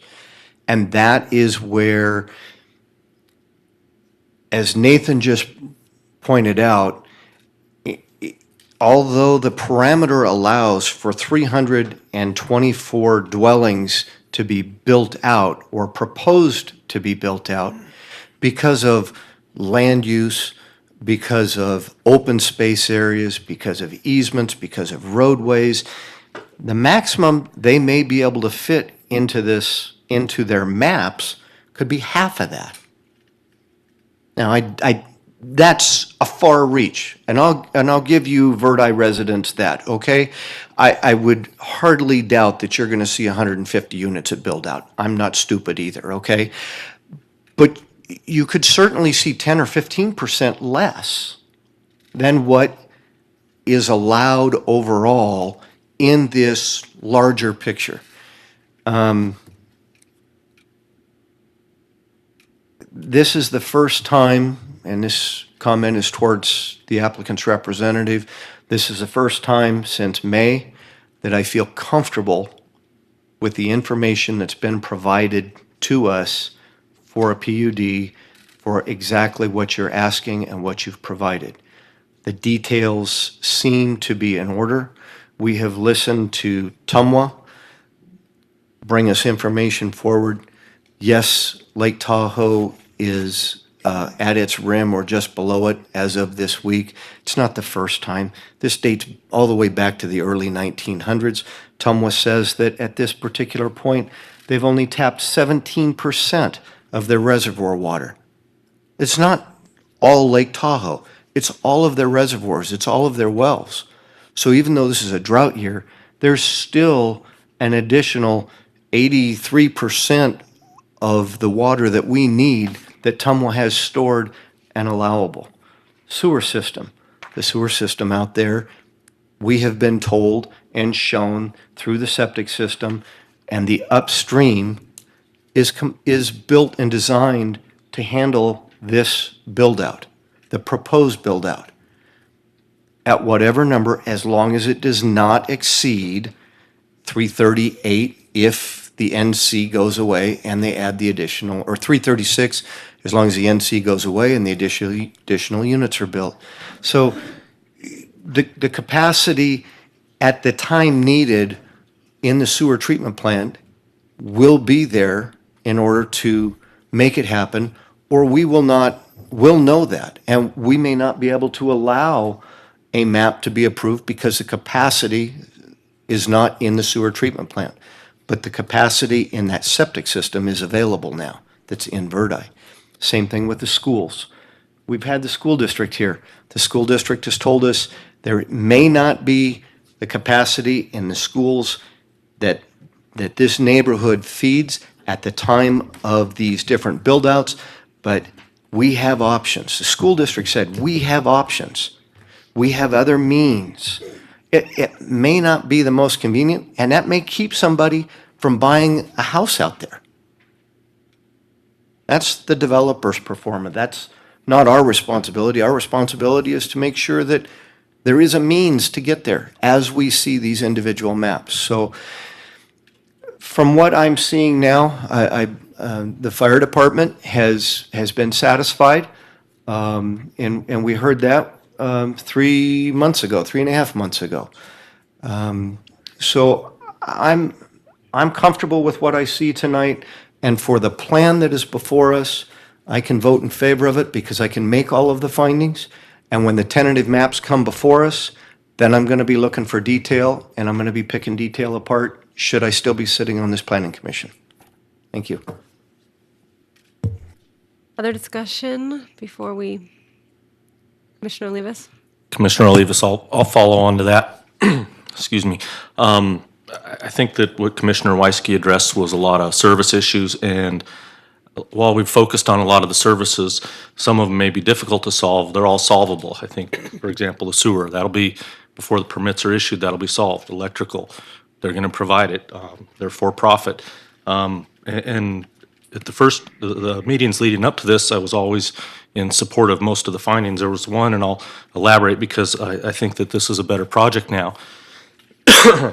And that is where, as Nathan just pointed out, although the parameter allows for 324 dwellings to be built out or proposed to be built out, because of land use, because of open space areas, because of easements, because of roadways, the maximum they may be able to fit into their maps could be half of that. Now, that's a far reach, and I'll give you Verdi residents that, okay? I would hardly doubt that you're going to see 150 units at build out. I'm not stupid either, okay? But you could certainly see 10 or 15% less than what is allowed overall in this larger picture. This is the first time, and this comment is towards the applicant's representative, this is the first time since May that I feel comfortable with the information that's been provided to us for a PUD for exactly what you're asking and what you've provided. The details seem to be in order. We have listened to Tumwa bring us information forward. Yes, Lake Tahoe is at its rim or just below it as of this week. It's not the first time. This dates all the way back to the early 1900s. Tumwa says that at this particular point, they've only tapped 17% of their reservoir water. It's not all Lake Tahoe. It's all of their reservoirs. It's all of their wells. So even though this is a drought year, there's still an additional 83% of the water that we need that Tumwa has stored and allowable. Sewer system. The sewer system out there, we have been told and shown through the septic system, and the upstream is built and designed to handle this build-out, the proposed build-out, at whatever number, as long as it does not exceed 338 if the NC goes away and they add the additional, or 336 as long as the NC goes away and the additional units are built. So the capacity at the time needed in the sewer treatment plant will be there in order to make it happen, or we'll know that, and we may not be able to allow a map to be approved because the capacity is not in the sewer treatment plant. But the capacity in that septic system is available now, that's in Verdi. Same thing with the schools. We've had the school district here. The school district has told us there may not be the capacity in the schools that this neighborhood feeds at the time of these different build-outs, but we have options. The school district said, we have options. We have other means. It may not be the most convenient, and that may keep somebody from buying a house out there. That's the developer's performance. That's not our responsibility. Our responsibility is to make sure that there is a means to get there as we see these individual maps. So from what I'm seeing now, the fire department has been satisfied, and we heard that 3 months ago, 3.5 months ago. So I'm comfortable with what I see tonight, and for the plan that is before us, I can vote in favor of it because I can make all of the findings, and when the tentative maps come before us, then I'm going to be looking for detail, and I'm going to be picking detail apart should I still be sitting on this planning commission. Thank you.
Other discussion before we, Commissioner Olivas?
Commissioner Olivas, I'll follow on to that. Excuse me. I think that what Commissioner Weisky addressed was a lot of service issues, and while we've focused on a lot of the services, some of them may be difficult to solve. They're all solvable. I think, for example, the sewer, that'll be, before the permits are issued, that'll be solved. Electrical, they're going to provide it. They're for profit. And at the meetings leading up to this, I was always in support of most of the findings. There was one, and I'll elaborate because I think that this is a better project now.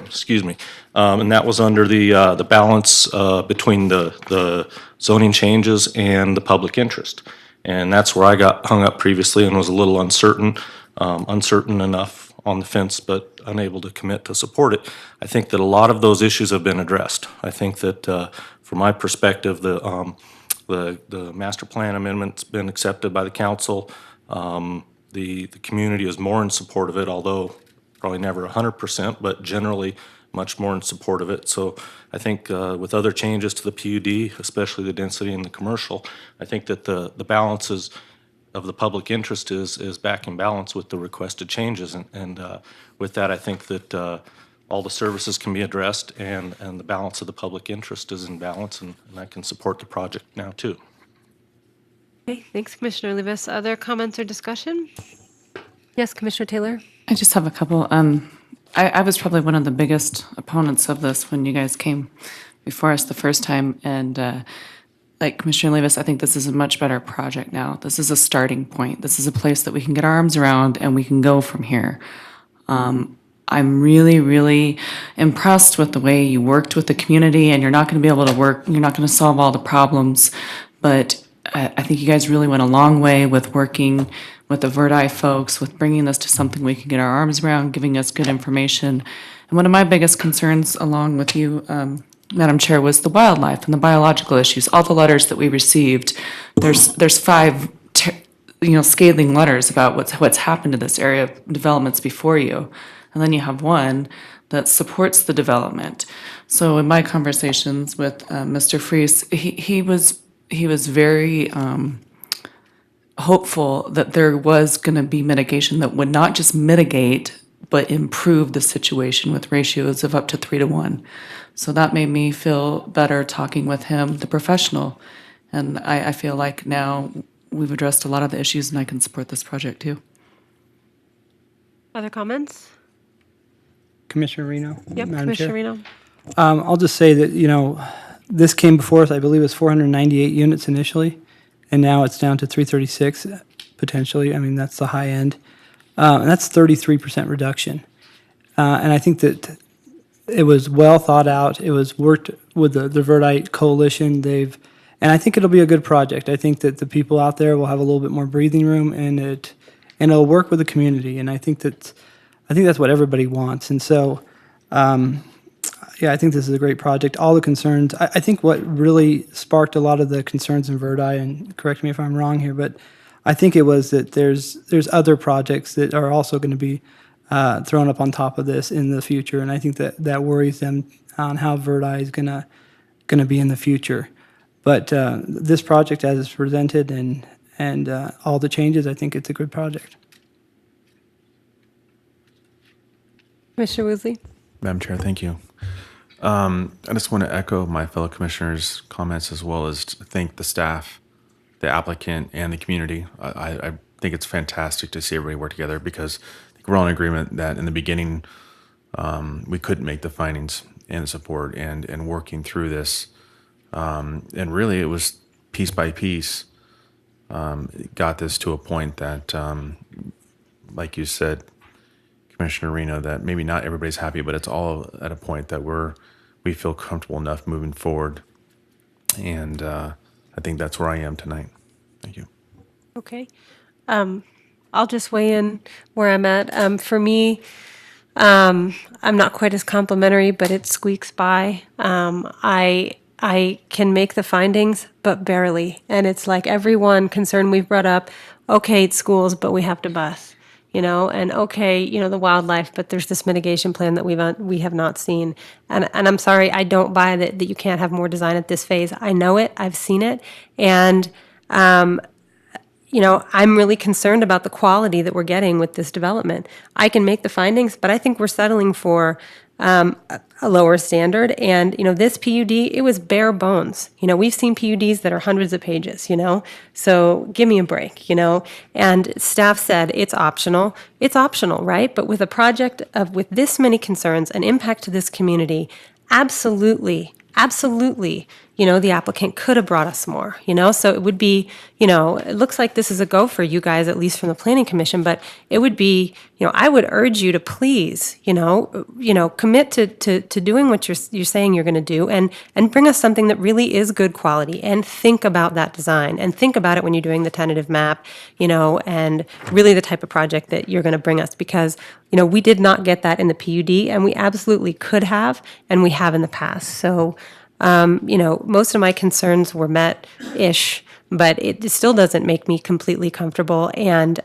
Excuse me. And that was under the balance between the zoning changes and the public interest. And that's where I got hung up previously and was a little uncertain enough on the fence, but unable to commit to support it. I think that a lot of those issues have been addressed. I think that from my perspective, the master plan amendment's been accepted by the council. The community is more in support of it, although probably never 100%, but generally much more in support of it. So I think with other changes to the PUD, especially the density in the commercial, I think that the balances of the public interest is back in balance with the requested changes. And with that, I think that all the services can be addressed and the balance of the public interest is in balance, and I can support the project now too.
Okay, thanks, Commissioner Olivas. Other comments or discussion? Yes, Commissioner Taylor?
I just have a couple. I was probably one of the biggest opponents of this when you guys came before us the first time. And like Commissioner Levis, I think this is a much better project now. This is a starting point. This is a place that we can get our arms around and we can go from here. I'm really, really impressed with the way you worked with the community, and you're not going to be able to work, you're not going to solve all the problems, But I think you guys really went a long way with working with the Verdi folks, with bringing this to something we can get our arms around, giving us good information. And one of my biggest concerns, along with you, Madam Chair, was the wildlife and the biological issues. All the letters that we received, there's 5 scathing letters about what's happened to this area of developments before you. And then you have one that supports the development. So in my conversations with Mr. Freese, he was very hopeful that there was going to be mitigation that would not just mitigate, but improve the situation with ratios of up to 3 to 1. So that made me feel better talking with him, the professional. And I feel like now we've addressed a lot of the issues and I can support this project too.
Other comments?
Commissioner Reno?
Yep,
Madam
Commissioner
Chair?
Reno.
I'll just say that, this came before us, I believe it was 498 units initially, and now it's down to 336 potentially. I mean, that's the high end. And that's 33% reduction. And I think that it was well thought out. It was worked with the Verdite Coalition. And I think it'll be a good project. I think that the people out there will have a little bit more breathing room, and it'll work with the community. And I think that's what everybody wants. And so, yeah, I think this is a great project. All the concerns. I think what really sparked a lot of the concerns in Verdi, and correct me if I'm wrong here, but I think it was that there's other projects that are also going to be thrown up on top of this in the future, and I think that worries them on how Verdi is going to be in the future. But this project, as it's presented, and all the changes, I think it's a good project.
Commissioner Woosley?
Madam Chair, thank you. I just want to echo my fellow commissioners' comments, as well as to thank the staff, the applicant, and the community. I think it's fantastic to see everybody work together, because I think we're all in agreement that in the beginning we couldn't make the findings and support, and working through this. And really, it was piece by piece got this to a point that, like you said, Commissioner Reno, that maybe not everybody's happy, but it's all at a point that we feel comfortable enough moving forward. And I think that's where I am tonight. Thank you.
Okay. I'll just weigh in where I'm at. For me, I'm not quite as complimentary, but it squeaks by. I can make the findings, but barely. And it's like everyone concern we've brought up, okay, it's schools, but we have to bus, and okay, the wildlife, but there's this mitigation plan that we have not seen. And I'm sorry, I don't buy that you can't have more design at this phase. I know it, I've seen it. And, I'm really concerned about the quality that we're getting with this development. I can make the findings, but I think we're settling for a lower standard. And, this PUD, it was bare bones. We've seen PUDs that are hundreds of pages, so give me a break, and staff said it's optional. It's optional, right? But with a project with this many concerns, an impact to this community, absolutely, the applicant could have brought us more, so it would be, it looks like this is a go for you guys, at least from the Planning Commission, but it would be, I would urge you to please, commit to doing what you're saying you're going to do, and bring us something that really is good quality, and think about that design, and think about it when you're doing the tentative map, and really the type of project that you're going to bring us, because, we did not get that in the PUD, and we absolutely could have, and we have in the past. So, most of my concerns were met-ish, but it still doesn't make me completely comfortable. And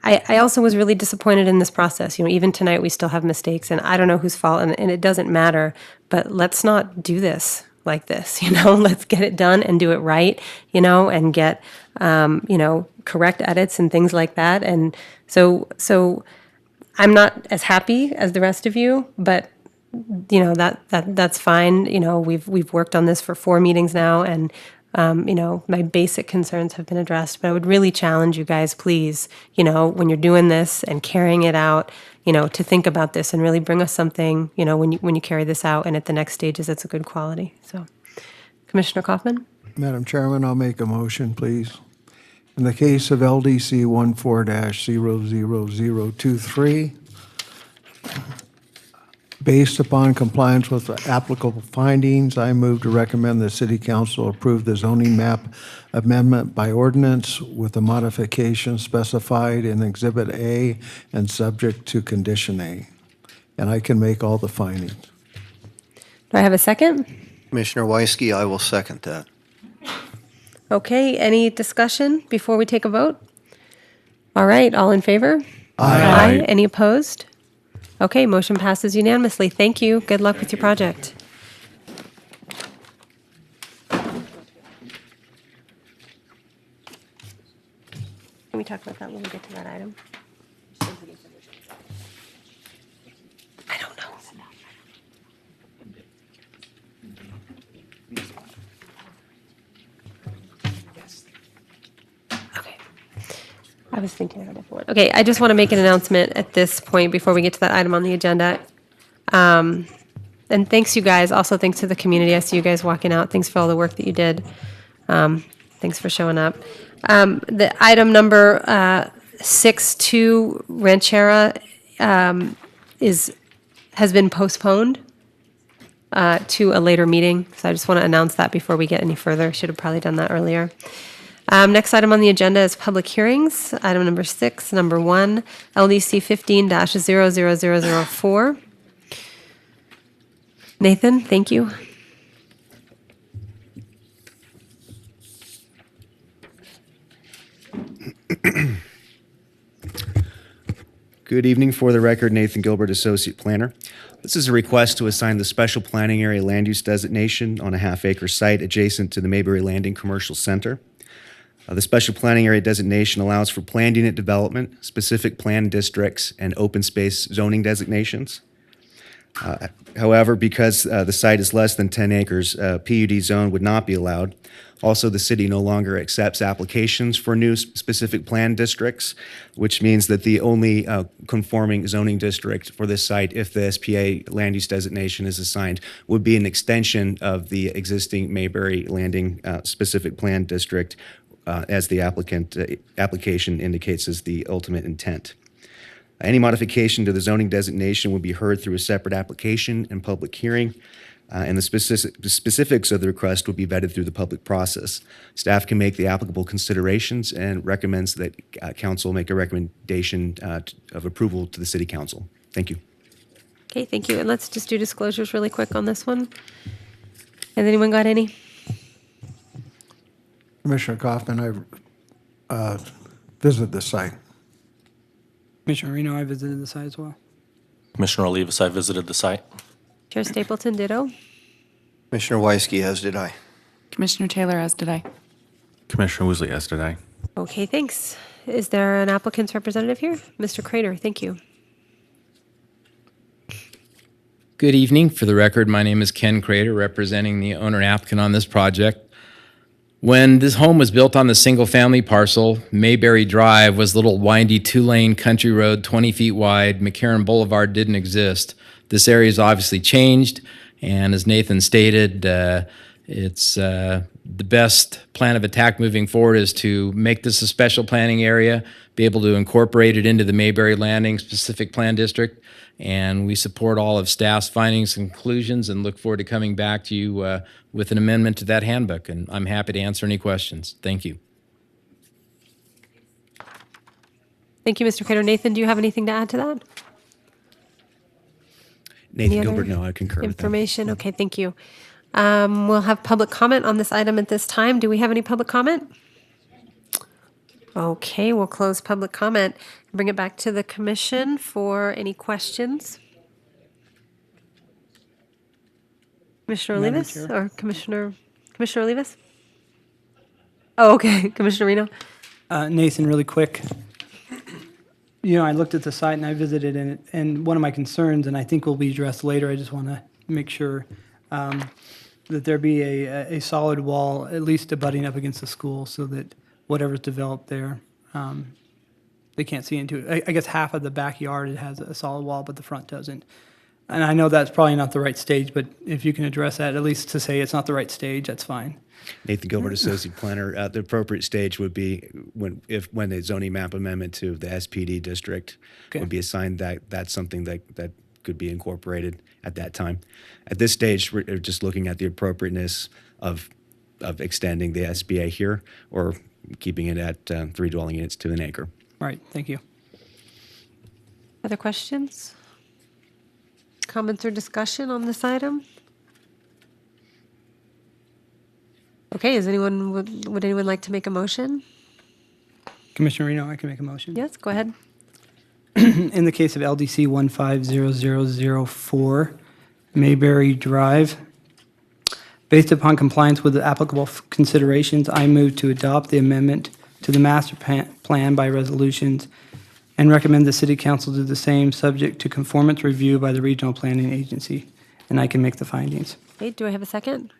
I also was really disappointed in this process. Even tonight we still have mistakes, and I don't know whose fault, and it doesn't matter. But let's not do this like this. Let's get it done and do it right. And get correct edits and things like that. And so I'm not as happy as the rest of you, but that's fine. We've worked on this for 4 meetings now, and my basic concerns have been addressed. But I would really challenge you guys, please, when you're doing this and carrying it out, to think about this and really bring us something, when you carry this out, and at the next stages, it's a good quality. So, Commissioner Kaufman?
Madam Chairman, I'll make a motion, please. In the case of LDC 14-00023, Based upon compliance with the applicable findings, I move to recommend the City Council approve the zoning map amendment by ordinance with the modification specified in Exhibit A and subject to Condition A. And I can make all the findings.
Do I have a second?
Commissioner Weisky, I will second that.
Okay, any discussion before we take a vote? All right, all in favor? Aye. Any opposed? Okay, motion passes unanimously. Thank you. Good luck with your project. Can we talk about that when we get to that item? I don't know. Okay. I was thinking of a different one. Okay, I just want to make an announcement at this point before we get to that item on the agenda. And thanks, you guys. Also, thanks to the community. I see you guys walking out. Thanks for all the work that you did. Thanks for showing up. The item number 6.2 Ranchera has been postponed to a later meeting. So I just want to announce that before we get any further. Should have probably done that earlier. Next item on the agenda is public hearings. Item number 6, number 1, LDC 15-00004. Nathan, thank you.
Good evening. For the record, Nathan Gilbert, Associate Planner. This is a request to assign the special planning area land use designation on a half-acre site adjacent to the Mayberry Landing Commercial Center. The special planning area designation allows for planned unit development, specific plan districts, and open space zoning designations. However, because the site is less than 10 acres, PUD zone would not be allowed. Also, the city no longer accepts applications for new specific plan districts, which means that the only conforming zoning district for this site, if the SPA land use designation is assigned, would be an extension of the existing Mayberry Landing specific plan district, as the application indicates as the ultimate intent. Any modification to the zoning designation would be heard through a separate application and public hearing, and the specifics of the request would be vetted through the public process. Staff can make the applicable considerations and recommends that council make a recommendation of approval to the city council. Thank you.
Okay, thank you. And let's just do disclosures really quick on this one. Has anyone got any?
Commissioner Kaufman, I visited the site.
Commissioner Reno, I visited the site as well.
Commissioner Olivas, I visited the site.
Chair Stapleton, ditto.
Commissioner Weisky, as did I.
Commissioner Taylor, as did I.
Commissioner Woosley, as did I.
Okay, thanks. Is there an applicant's representative here? Mr. Crater, thank you.
Good evening. For the record, my name is Ken Crater, representing the owner and applicant on this project. When this home was built on the single-family parcel, Mayberry Drive was a little windy two-lane country road, 20 feet wide. McCarran Boulevard didn't exist. This area has obviously changed, and as Nathan stated, it's the best plan of attack moving forward is to make this a special planning area, be able to incorporate it into the Mayberry Landing specific plan district, and we support all of staff's findings and conclusions and look forward to coming back to you with an amendment to that handbook, and I'm happy to answer any questions. Thank you.
Thank you, Mr. Crater. Nathan, do you have anything to add to that?
Nathan
Any
Gilbert,
other
no, I concur with that.
information? Okay, thank you. We'll have public comment on this item at this time. Do we have any public comment? Okay, we'll close public comment. Bring it back to the commission for any questions. Commissioner
Madam
Olivas
Chair.
or Commissioner Olivas? Oh, okay, Commissioner Reno.
Nathan, really quick. You know, I looked at the site and I visited it, and one of my concerns, and I think will be addressed later, I just want to make sure that there be a solid wall, at least abutting up against the school, so that whatever's developed there, they can't see into it. I guess half of the backyard, it has a solid wall, but the front doesn't. And I know that's probably not the right stage, but if you can address that, at least to say it's not the right stage, that's fine.
Nathan Gilbert, Associate Planner. The appropriate stage would be when the zoning map amendment to the SPD district
Okay.
would be assigned. That's something that could be incorporated at that time. At this stage, we're just looking at the appropriateness of extending the SBA here or keeping it at 3 dwelling units to an acre.
All right, thank you.
Other questions? Comments or discussion on this item? Okay, would anyone like to make a motion?
Commissioner Reno, I can make a motion.
Yes, go ahead.
In the case of LDC 150004, Mayberry Drive, based upon compliance with the applicable considerations, I move to adopt the amendment to the master plan by resolutions and recommend the city council do the same, subject to conformance review by the regional planning agency. And I can make the findings.
Okay, do I have a second?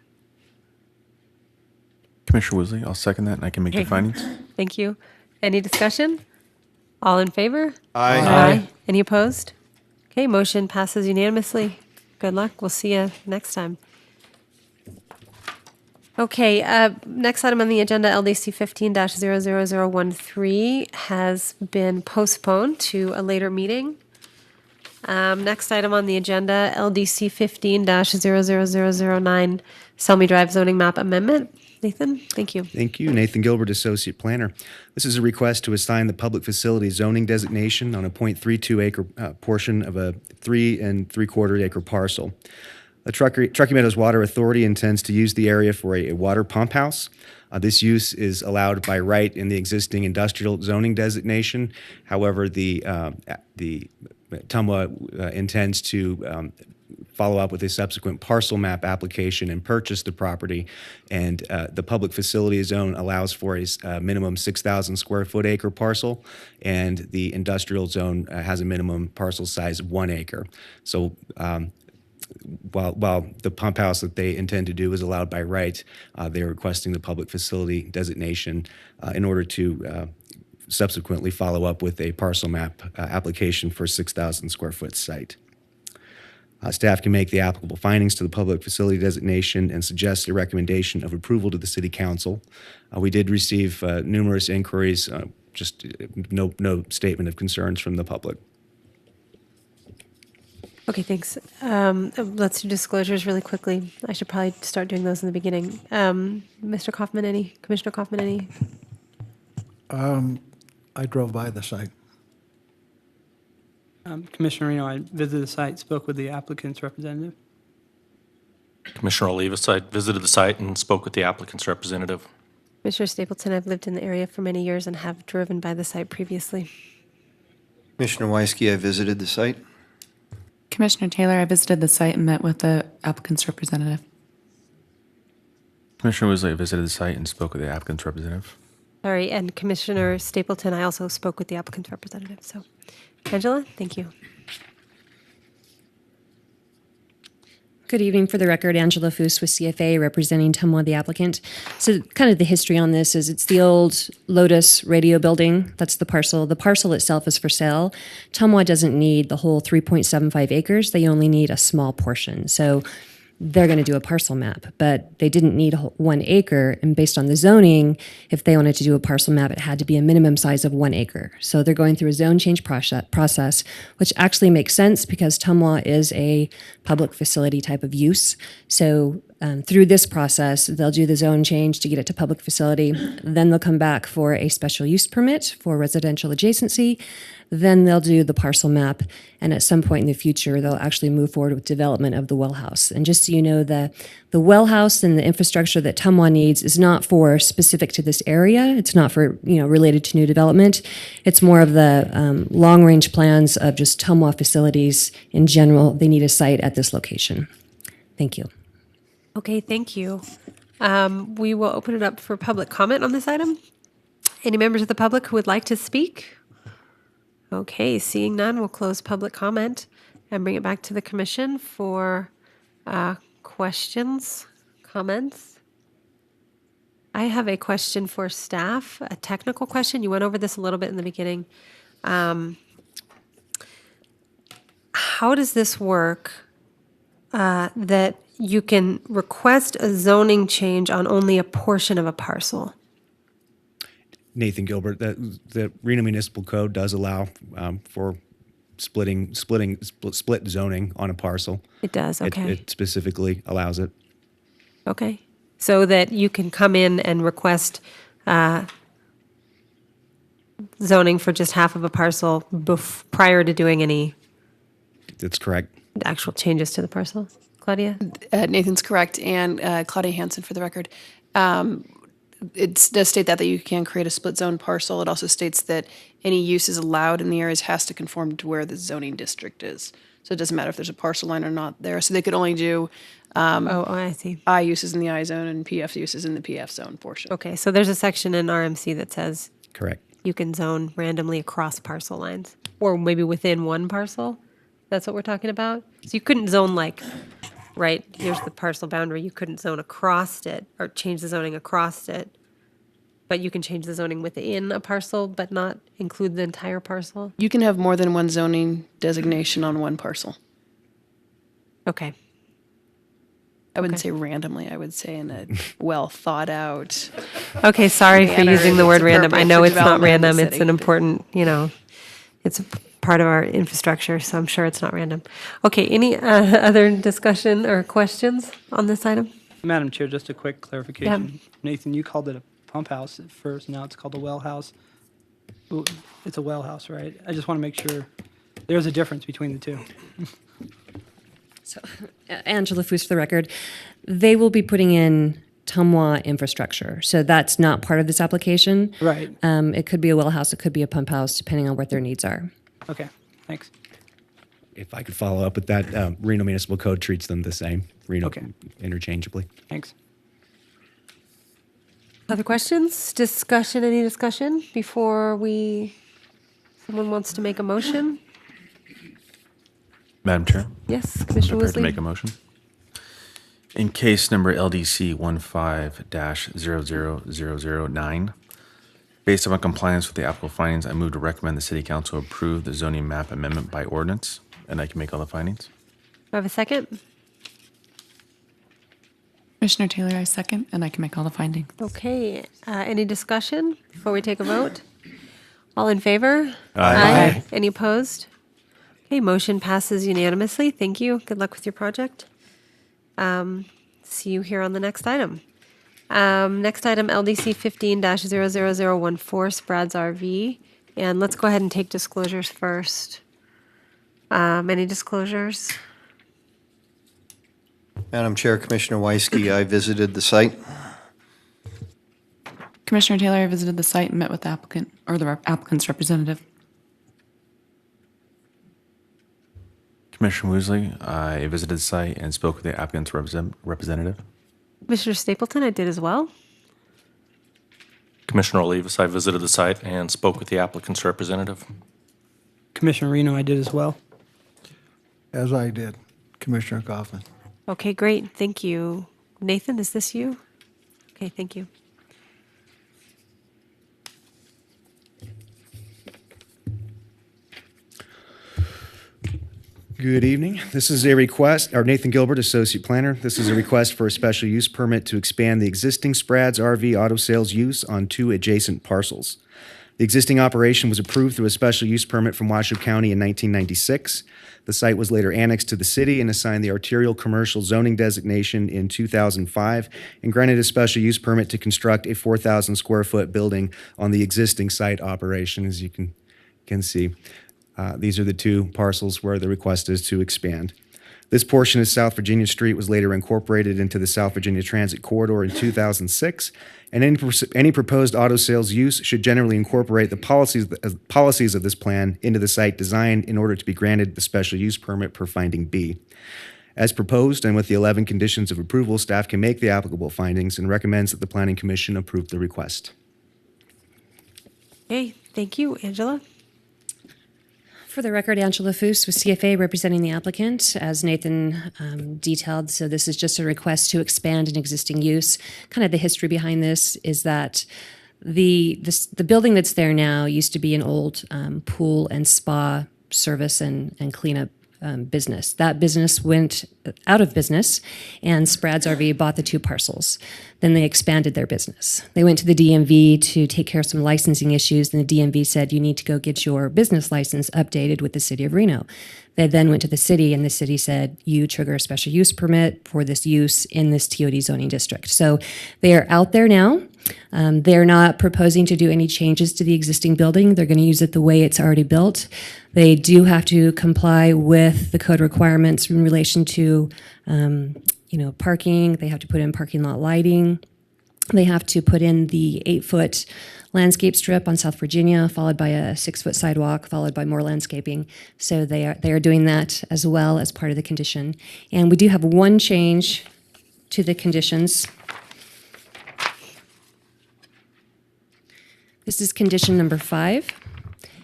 Commissioner Woosley, I'll second that, and I can make the
Okay.
findings.
Thank you. Any discussion? All in favor?
Aye.
Any opposed? Okay, motion passes unanimously. Good luck. We'll see you next time. Okay, next item on the agenda, LDC 15-00013 has been postponed to a later meeting. Next item on the agenda, LDC 15-00009, Selmy Drive zoning map amendment. Nathan, thank you.
Thank you. Nathan Gilbert, Associate Planner. This is a request to assign the public facility zoning designation on a .32 acre portion of a 3 3/4 acre parcel. The Truckee Meadows Water Authority intends to use the area for a water pump house. This use is allowed by right in the existing industrial zoning designation. However, the TUMWA intends to follow up with a subsequent parcel map application and purchase the property. And the public facility zone allows for a minimum 6,000 square foot acre parcel, and the industrial zone has a minimum parcel size of 1 acre. So while the pump house that they intend to do is allowed by right, they're requesting the public facility designation in order to subsequently follow up with a parcel map application for 6,000 square foot site. Staff can make the applicable findings to the public facility designation and suggest a recommendation of approval to the City Council. We did receive numerous inquiries, just no statement of concerns from the public.
Okay, thanks. Let's do disclosures really quickly. I should probably start doing those in the beginning. Mr. Kaufman, Commissioner Kaufman, any?
I drove by the site.
Commissioner Reno, I visited the site, spoke with the applicant's representative.
Commissioner Olivas, I visited the site and spoke with the applicant's representative.
Commissioner Stapleton, I've lived in the area for many years and have driven by the site previously.
Commissioner Weisky, I visited the site.
Commissioner Taylor, I visited the site and met with the applicant's representative.
Commissioner Woosley, I visited the site and spoke with the applicant's representative.
Sorry, and Commissioner Stapleton, I also spoke with the applicant's representative. So, Angela, thank you.
Good evening. For the record, Angela Foos with CFA representing TUMWA, the applicant. So kind of the history on this is it's the old Lotus radio building. That's the parcel. The parcel itself is for sale. TUMWA doesn't need the whole 3.75 acres. They only need a small portion. So they're going to do a parcel map, but they didn't need 1 acre. And based on the zoning, if they wanted to do a parcel map, it had to be a minimum size of 1 acre. So they're going through a zone change process, which actually makes sense because TUMWA is a public facility type of use. So through this process, they'll do the zone change to get it to public facility. Then they'll come back for a special use permit for residential adjacency. Then they'll do the parcel map, and at some point in the future, they'll actually move forward with development of the well house. And just so you know, the well house and the infrastructure that TUMWA needs is not for specific to this area. It's not for, related to new development. It's more of the long-range plans of just TUMWA facilities in general. They need a site at this location. Thank you.
Okay, thank you. We will open it up for public comment on this item. Any members of the public who would like to speak? Okay, seeing none, we'll close public comment and bring it back to the commission for questions, comments. I have a question for staff, a technical question. You went over this a little bit in the beginning. How does this work that you can request a zoning change on only a portion of a parcel?
Nathan Gilbert, the Reno Municipal Code does allow for split zoning on a parcel.
It does, okay.
It specifically allows it.
Okay. So that you can come in and request zoning for just half of a parcel prior to doing any
That's correct.
actual changes to the parcel. Claudia?
Nathan's correct, and Claudia Hansen for the record. It does state that you can create a split zone parcel. It also states that any use is allowed in the areas has to conform to where the zoning district is. So it doesn't matter if there's a parcel line or not there. So they could only do
I see.
I uses in the I zone and PF uses in the PF zone portion.
Okay, so there's a section in RMC that says
Correct.
you can zone randomly across parcel lines, or maybe within one parcel. That's what we're talking about? So you couldn't zone right, here's the parcel boundary, you couldn't zone across it or change the zoning across it, but you can change the zoning within a parcel but not include the entire parcel?
You can have more than one zoning designation on one parcel.
Okay.
I wouldn't say randomly. I would say in a well thought out.
Okay, sorry for
manner
using the word
that's
random. I
appropriate
know
for
it's not
development in the
random. It's
city.
an important, it's a part of our infrastructure, so I'm sure it's not random. Okay, any other discussion or questions on this item?
Madam Chair, just a quick clarification. Nathan, you called it a pump house at first, now it's called a well house. Ooh, it's a well house, right? I just want to make sure there's a difference between the two.
So, Angela Foos for the record. They will be putting in Tumwa infrastructure. So that's not part of this application.
Right.
It could be a well house, it could be a pump house, depending on what their needs are.
Okay, thanks.
If I could follow up with that, Reno Municipal Code treats them the same, Reno
Okay.
interchangeably.
Thanks.
Other questions? Any discussion before someone wants to make a motion?
Madam Chair?
Yes,
I'm
Commissioner
prepared to
Woosley?
make a motion. In case number LDC 15-00009, based upon compliance with the applicable findings, I move to recommend the City Council approve the zoning map amendment by ordinance, and I can make all the findings.
Do I have a second?
Commissioner Taylor, I second, and I can make all the findings.
Okay, any discussion before we take a vote? All in favor?
Aye.
Any opposed? Okay, motion passes unanimously. Thank you. Good luck with your project. See you here on the next item. Next item, LDC 15-00014, Sprad's RV. And let's go ahead and take disclosures first. Any disclosures?
Madam Chair, Commissioner Weisky, I visited the site.
Commissioner Taylor, I visited the site and met with the applicant or the applicant's representative.
Commissioner Woosley, I visited the site and spoke with the applicant's representative.
Commissioner Stapleton, I did as well.
Commissioner Olivas, I visited the site and spoke with the applicant's representative.
Commissioner Reno, I did as well.
As I did, Commissioner Kaufman.
Okay, great. Thank you. Nathan, is this you? Okay, thank you.
Good evening. This is a request, or Nathan Gilbert, Associate Planner. This is a request for a special use permit to expand the existing Sprad's RV auto sales use on 2 adjacent parcels. The existing operation was approved through a special use permit from Washoe County in 1996. The site was later annexed to the city and assigned the arterial commercial zoning designation in 2005 and granted a special use permit to construct a 4,000 square foot building on the existing site operation, as you can see. These are the 2 parcels where the request is to expand. This portion of South Virginia Street was later incorporated into the South Virginia Transit Corridor in 2006, and any proposed auto sales use should generally incorporate the policies of this plan into the site design in order to be granted the special use permit per finding B. As proposed and with the 11 conditions of approval, staff can make the applicable findings and recommends that the Planning Commission approve the request.
Okay, thank you. Angela?
For the record, Angela Foos with CFA representing the applicant, as Nathan detailed. So this is just a request to expand an existing use. Kind of the history behind this is that the building that's there now used to be an old pool and spa service and cleanup business. That business went out of business, and Sprad's RV bought the 2 parcels. Then they expanded their business. They went to the DMV to take care of some licensing issues, and the DMV said, you need to go get your business license updated with the city of Reno. They then went to the city, and the city said, you trigger a special use permit for this use in this TOD zoning district. So they are out there now. They're not proposing to do any changes to the existing building. They're going to use it the way it's already built. They do have to comply with the code requirements in relation to, parking. They have to put in parking lot lighting. They have to put in the 8-foot landscape strip on South Virginia, followed by a 6-foot sidewalk, followed by more landscaping. So they are doing that as well as part of the condition. And we do have one change to the conditions. This is condition number 5,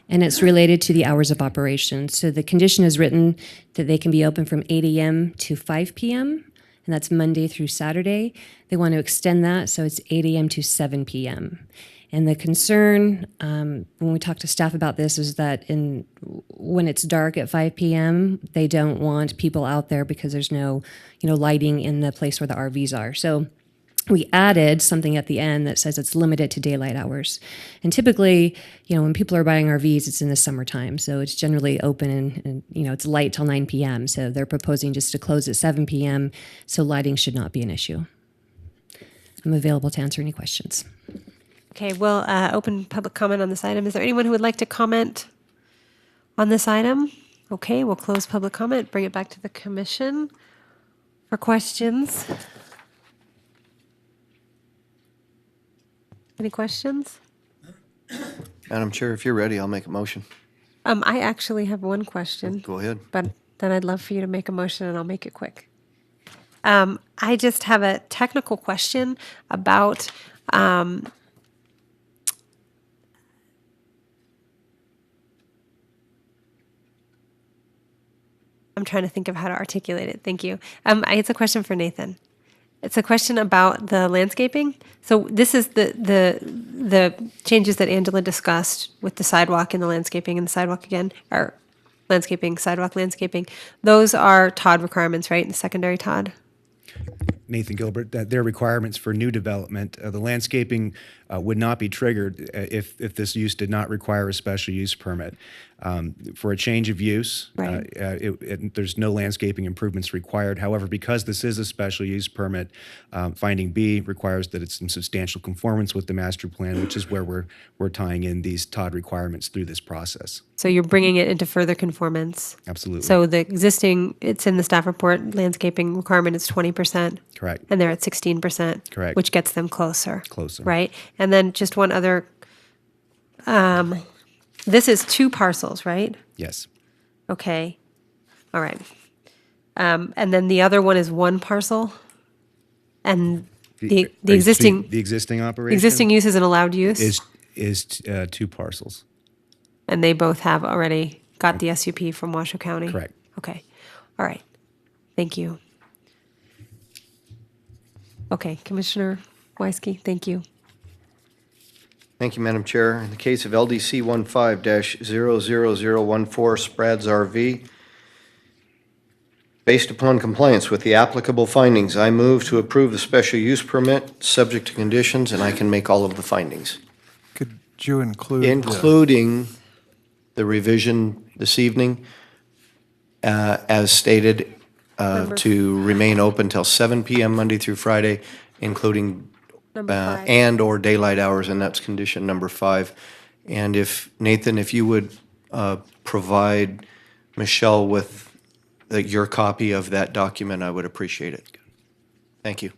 and it's related to the hours of operation. So the condition is written that they can be open from 8 a.m. to 5 p.m., and that's Monday through Saturday. They want to extend that, so it's 8 a.m. to 7 p.m. And the concern, when we talk to staff about this, is that when it's dark at 5 p.m., they don't want people out there because there's no, lighting in the place where the RVs are. So we added something at the end that says it's limited to daylight hours. And typically, when people are buying RVs, it's in the summertime. So it's generally open and it's light till 9 p.m. So they're proposing just to close at 7 p.m. So lighting should not be an issue. I'm available to answer any questions.
Okay, we'll open public comment on this item. Is there anyone who would like to comment on this item? Okay, we'll close public comment, bring it back to the commission for questions. Any questions?
Madam Chair, if you're ready, I'll make a motion.
I actually have one question.
Go ahead.
But then I'd love for you to make a motion, and I'll make it quick. I just have a technical question about I'm trying to think of how to articulate it. Thank you. It's a question for Nathan. It's a question about the landscaping. So this is the changes that Angela discussed with the sidewalk and the landscaping and the sidewalk again, or landscaping, sidewalk landscaping. Those are TOD requirements, right? In the secondary TOD?
Nathan Gilbert, that their requirements for new development, the landscaping would not be triggered if this use did not require a special use permit. For a change of use,
Right.
There's no landscaping improvements required. However, because this is a special use permit, finding B requires that it's in substantial conformance with the master plan, which is where we're tying in these TOD requirements through this process.
So you're bringing it into further conformance.
Absolutely.
So the existing, it's in the staff report, landscaping requirement is 20%.
Correct.
And they're at 16%.
Correct.
Which gets them closer.
Closer.
Right? And then just one other, this is 2 parcels, right?
Yes.
Okay. All right. And then the other one is 1 parcel? And the existing,
The existing operation?
existing use is an allowed use?
Is 2 parcels.
And they both have already got the SUP from Washoe County?
Correct.
Okay. All right. Thank you. Okay, Commissioner Weisky, thank you.
Thank you, Madam Chair. In the case of LDC 15-00014 Sprad's RV, based upon compliance with the applicable findings, I move to approve the special use permit, subject to conditions, and I can make all of the findings,
Could you include?
including the revision this evening, as stated, to remain open till 7 p.m. Monday through Friday, including
Number 5.
and/or daylight hours, and that's condition number 5. And if, Nathan, if you would provide Michelle with your copy of that document, I would appreciate it. Thank you.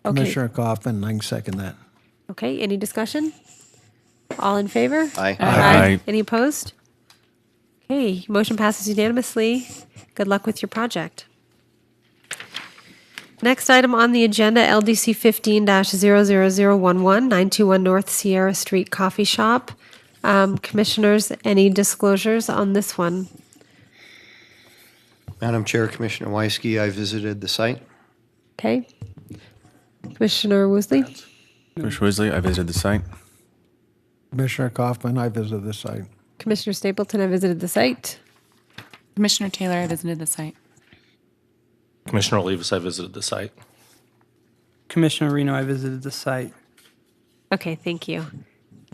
Okay.
Commissioner Kaufman, I can second that.
Okay, any discussion? All in favor?
Aye.
Aye.
Any opposed? Okay, motion passes unanimously. Good luck with your project. Next item on the agenda, LDC 15-00011, 921 North Sierra Street Coffee Shop. Commissioners, any disclosures on this one?
Madam Chair, Commissioner Weisky, I visited the site.
Okay. Commissioner Woosley?
Commissioner Wisley, I visited the site.
Commissioner Kaufman, I visited the site.
Commissioner Stapleton, I visited the site.
Commissioner Taylor, I visited the site.
Commissioner Olivas, I visited the site.
Commissioner Reno, I visited the site.
Okay, thank you.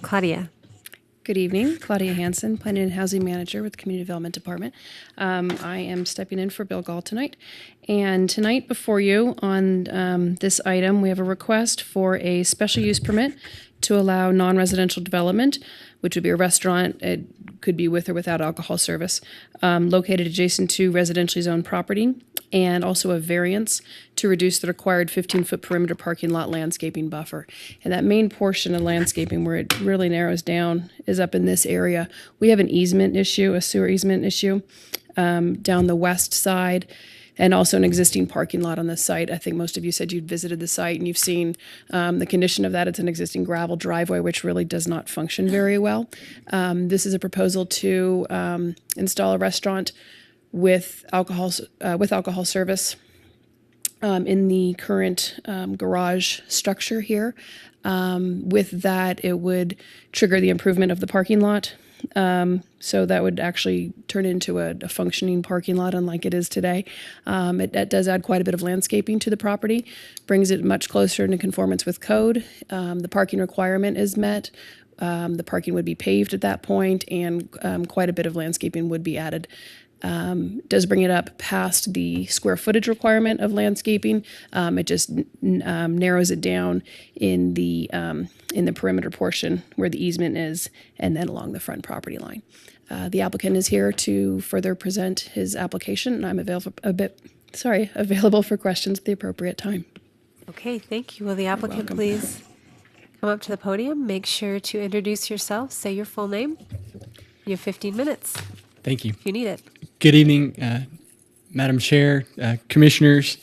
Claudia?
Good evening, Claudia Hansen, Planning and Housing Manager with the Community Development Department. I am stepping in for Bill Gall tonight. And tonight before you on this item, we have a request for a special use permit to allow non-residential development, which would be a restaurant, it could be with or without alcohol service, located adjacent to residentially zoned property, and also a variance to reduce the required 15-foot perimeter parking lot landscaping buffer. And that main portion of landscaping where it really narrows down is up in this area. We have an easement issue, a sewer easement issue, down the west side, and also an existing parking lot on the site. I think most of you said you'd visited the site and you've seen the condition of that. It's an existing gravel driveway, which really does not function very well. This is a proposal to install a restaurant with alcohol service in the current garage structure here. With that, it would trigger the improvement of the parking lot. So that would actually turn into a functioning parking lot, unlike it is today. It does add quite a bit of landscaping to the property, brings it much closer into conformance with code. The parking requirement is met. The parking would be paved at that point, and quite a bit of landscaping would be added. Does bring it up past the square footage requirement of landscaping. It just narrows it down in the perimeter portion where the easement is, and then along the front property line. The applicant is here to further present his application, and I'm available for questions at the appropriate time.
Okay, thank you. Will the applicant please come up to the podium? Make sure to introduce yourself, say your full name. You have 15 minutes.
Thank you.
If you need it.
Good evening, Madam Chair, Commissioners,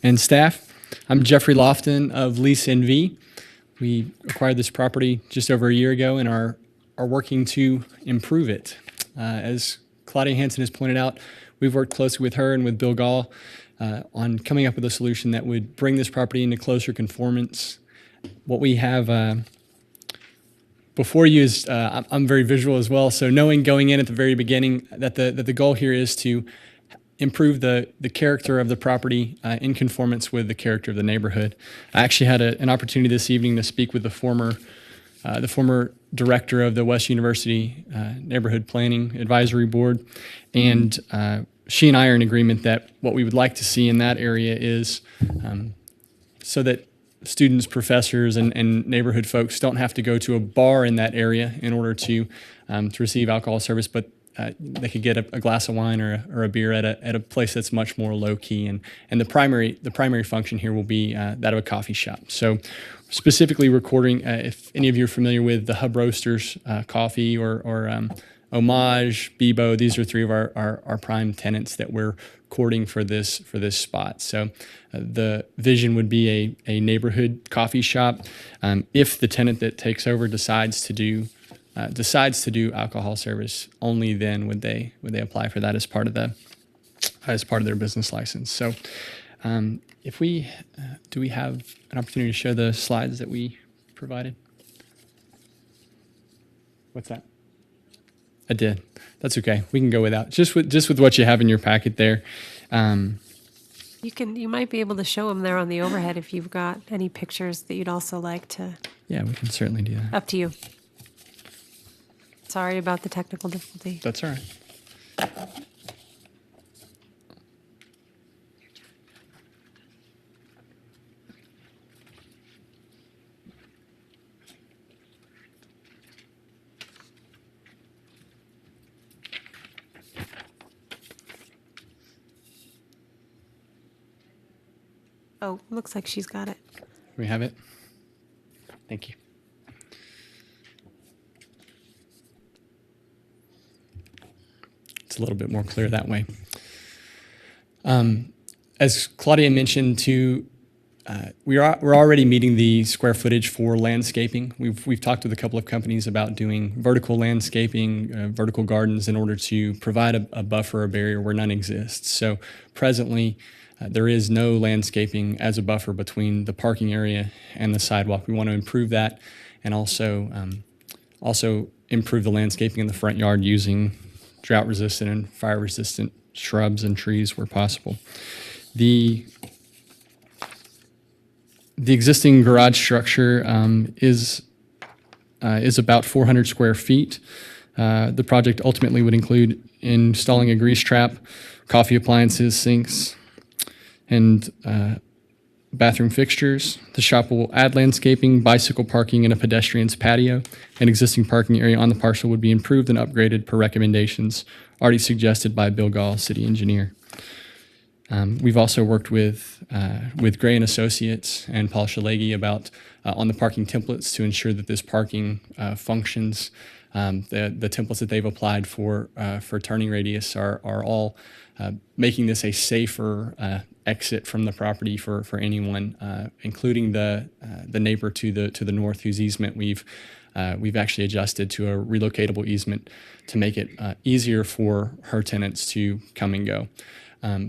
and staff. I'm Jeffrey Lofton of Lease NV. We acquired this property just over a year ago and are working to improve it. As Claudia Hansen has pointed out, we've worked closely with her and with Bill Gall on coming up with a solution that would bring this property into closer conformance. What we have before you is, I'm very visual as well, so knowing going in at the very beginning that the goal here is to improve the character of the property in conformance with the character of the neighborhood. I actually had an opportunity this evening to speak with the former director of the West University Neighborhood Planning Advisory Board, and she and I are in agreement that what we would like to see in that area is so that students, professors, and neighborhood folks don't have to go to a bar in that area in order to receive alcohol service, but they could get a glass of wine or a beer at a place that's much more low key. And the primary function here will be that of a coffee shop. So specifically recording, if any of you are familiar with the Hub Roasters coffee or Homage, Bebo, these are three of our prime tenants that we're courting for this spot. So the vision would be a neighborhood coffee shop. If the tenant that takes over decides to do alcohol service, only then would they apply for that as part of their business license. So if we do we have an opportunity to show the slides that we provided? What's that? I did. That's okay. We can go without. Just with what you have in your packet there.
You might be able to show them there on the overhead if you've got any pictures that you'd also like to.
Yeah, we can certainly do that.
Up to you. Sorry about the technical difficulty.
That's all right.
Oh, looks like she's got it.
We have it. Thank you. It's a little bit more clear that way. As Claudia mentioned, we're already meeting the square footage for landscaping. We've talked with a couple of companies about doing vertical landscaping, vertical gardens in order to provide a buffer, a barrier where none exists. So presently, there is no landscaping as a buffer between the parking area and the sidewalk. We want to improve that, and also improve the landscaping in the front yard using drought-resistant and fire-resistant shrubs and trees where possible. The existing garage structure is about 400 square feet. The project ultimately would include installing a grease trap, coffee appliances, sinks, and bathroom fixtures. The shop will add landscaping, bicycle parking, and a pedestrian's patio. An existing parking area on the parcel would be improved and upgraded per recommendations already suggested by Bill Gall, city engineer. We've also worked with Gray and Associates and Paul Shalagi about on the parking templates to ensure that this parking functions. The templates that they've applied for turning radius are all making this a safer exit from the property for anyone, including the neighbor to the north whose easement we've actually adjusted to a relocatable easement to make it easier for her tenants to come and go.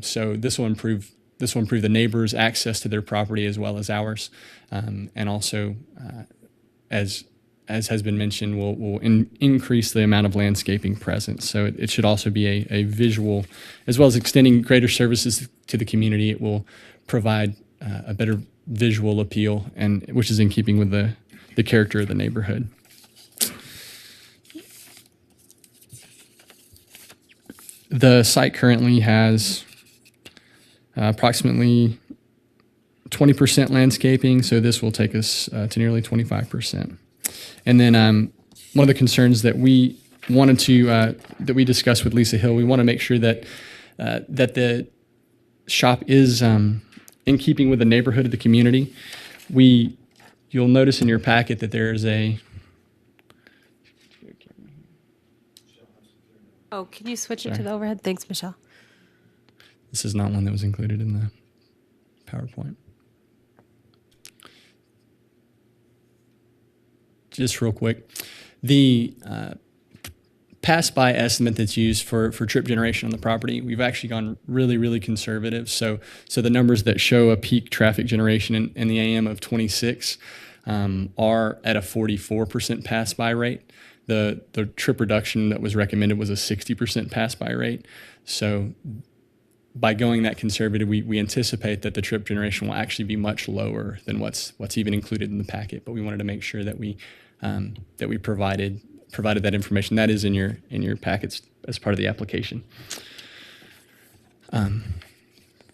So this will improve the neighbors' access to their property as well as ours, and also as has been mentioned, will increase the amount of landscaping present. So it should also be a visual, as well as extending greater services to the community. It will provide a better visual appeal, and which is in keeping with the character of the neighborhood. The site currently has approximately 20% landscaping, so this will take us to nearly 25%. And then one of the concerns that we wanted to that we discussed with Lisa Hill, we want to make sure that that the shop is in keeping with the neighborhood of the community. You'll notice in your packet that there is a.
Oh, can you switch it to the overhead? Thanks, Michelle.
This is not one that was included in the PowerPoint. Just real quick, the pass-by estimate that's used for trip generation on the property, we've actually gone really, really conservative. So the numbers that show a peak traffic generation in the AM of 26 are at a 44% pass-by rate. The trip reduction that was recommended was a 60% pass-by rate. So by going that conservative, we anticipate that the trip generation will actually be much lower than what's even included in the packet. But we wanted to make sure that we provided that information. That is in your packets as part of the application. From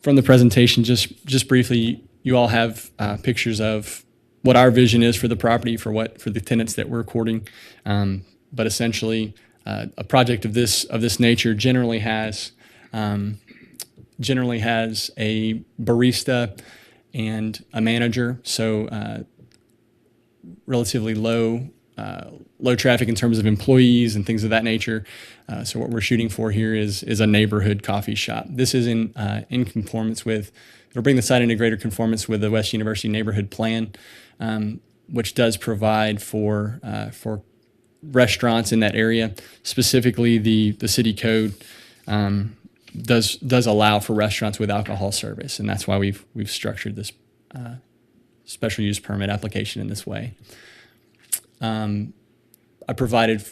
the presentation, just briefly, you all have pictures of what our vision is for the property, for the tenants that we're courting. But essentially, a project of this nature generally has a barista and a manager, so relatively low traffic in terms of employees and things of that nature. So what we're shooting for here is a neighborhood coffee shop. This is in conformance with, it'll bring the site into greater conformance with the West University Neighborhood Plan, which does provide for restaurants in that area. Specifically, the city code does allow for restaurants with alcohol service, and that's why we've structured this special use permit application in this way. I provided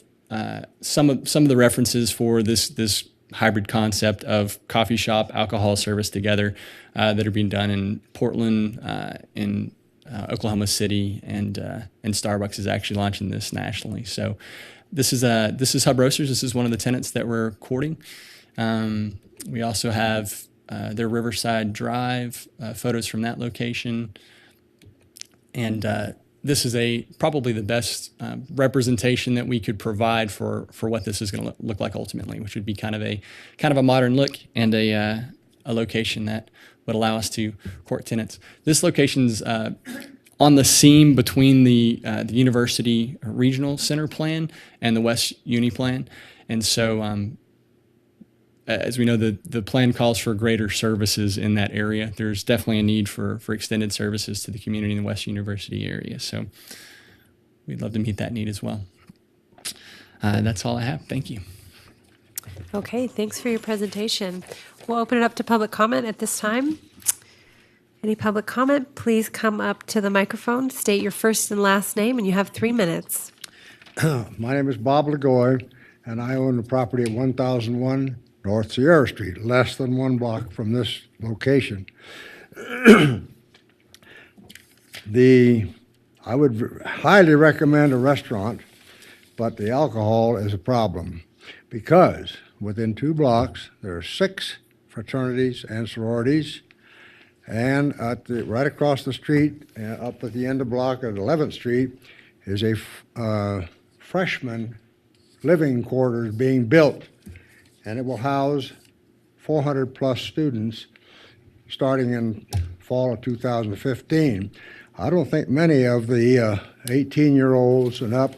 some of the references for this hybrid concept of coffee shop, alcohol service together that are being done in Portland, in Oklahoma City, and Starbucks is actually launching this nationally. So this is Hub Roasters. This is one of the tenants that we're courting. We also have their Riverside Drive photos from that location, and this is probably the best representation that we could provide for what this is going to look like ultimately, which would be kind of a modern look and a location that would allow us to court tenants. This location's on the seam between the University Regional Center plan and the West Uni plan, and so as we know, the plan calls for greater services in that area. There's definitely a need for extended services to the community in the West University area. So we'd love to meet that need as well. That's all I have. Thank you.
Okay, thanks for your presentation. We'll open it up to public comment at this time. Any public comment, please come up to the microphone, state your first and last name, and you have 3 minutes.
My name is Bob Lagoy, and I own the property at 1001 North Sierra Street, less than 1 block from this location. I would highly recommend a restaurant, but the alcohol is a problem because within 2 blocks, there are 6 fraternities and sororities, and right across the street, up at the end of the block at 11th Street, is a freshman living quarters being built, and it will house 400 plus students starting in fall of 2015. I don't think many of the 18-year-olds and up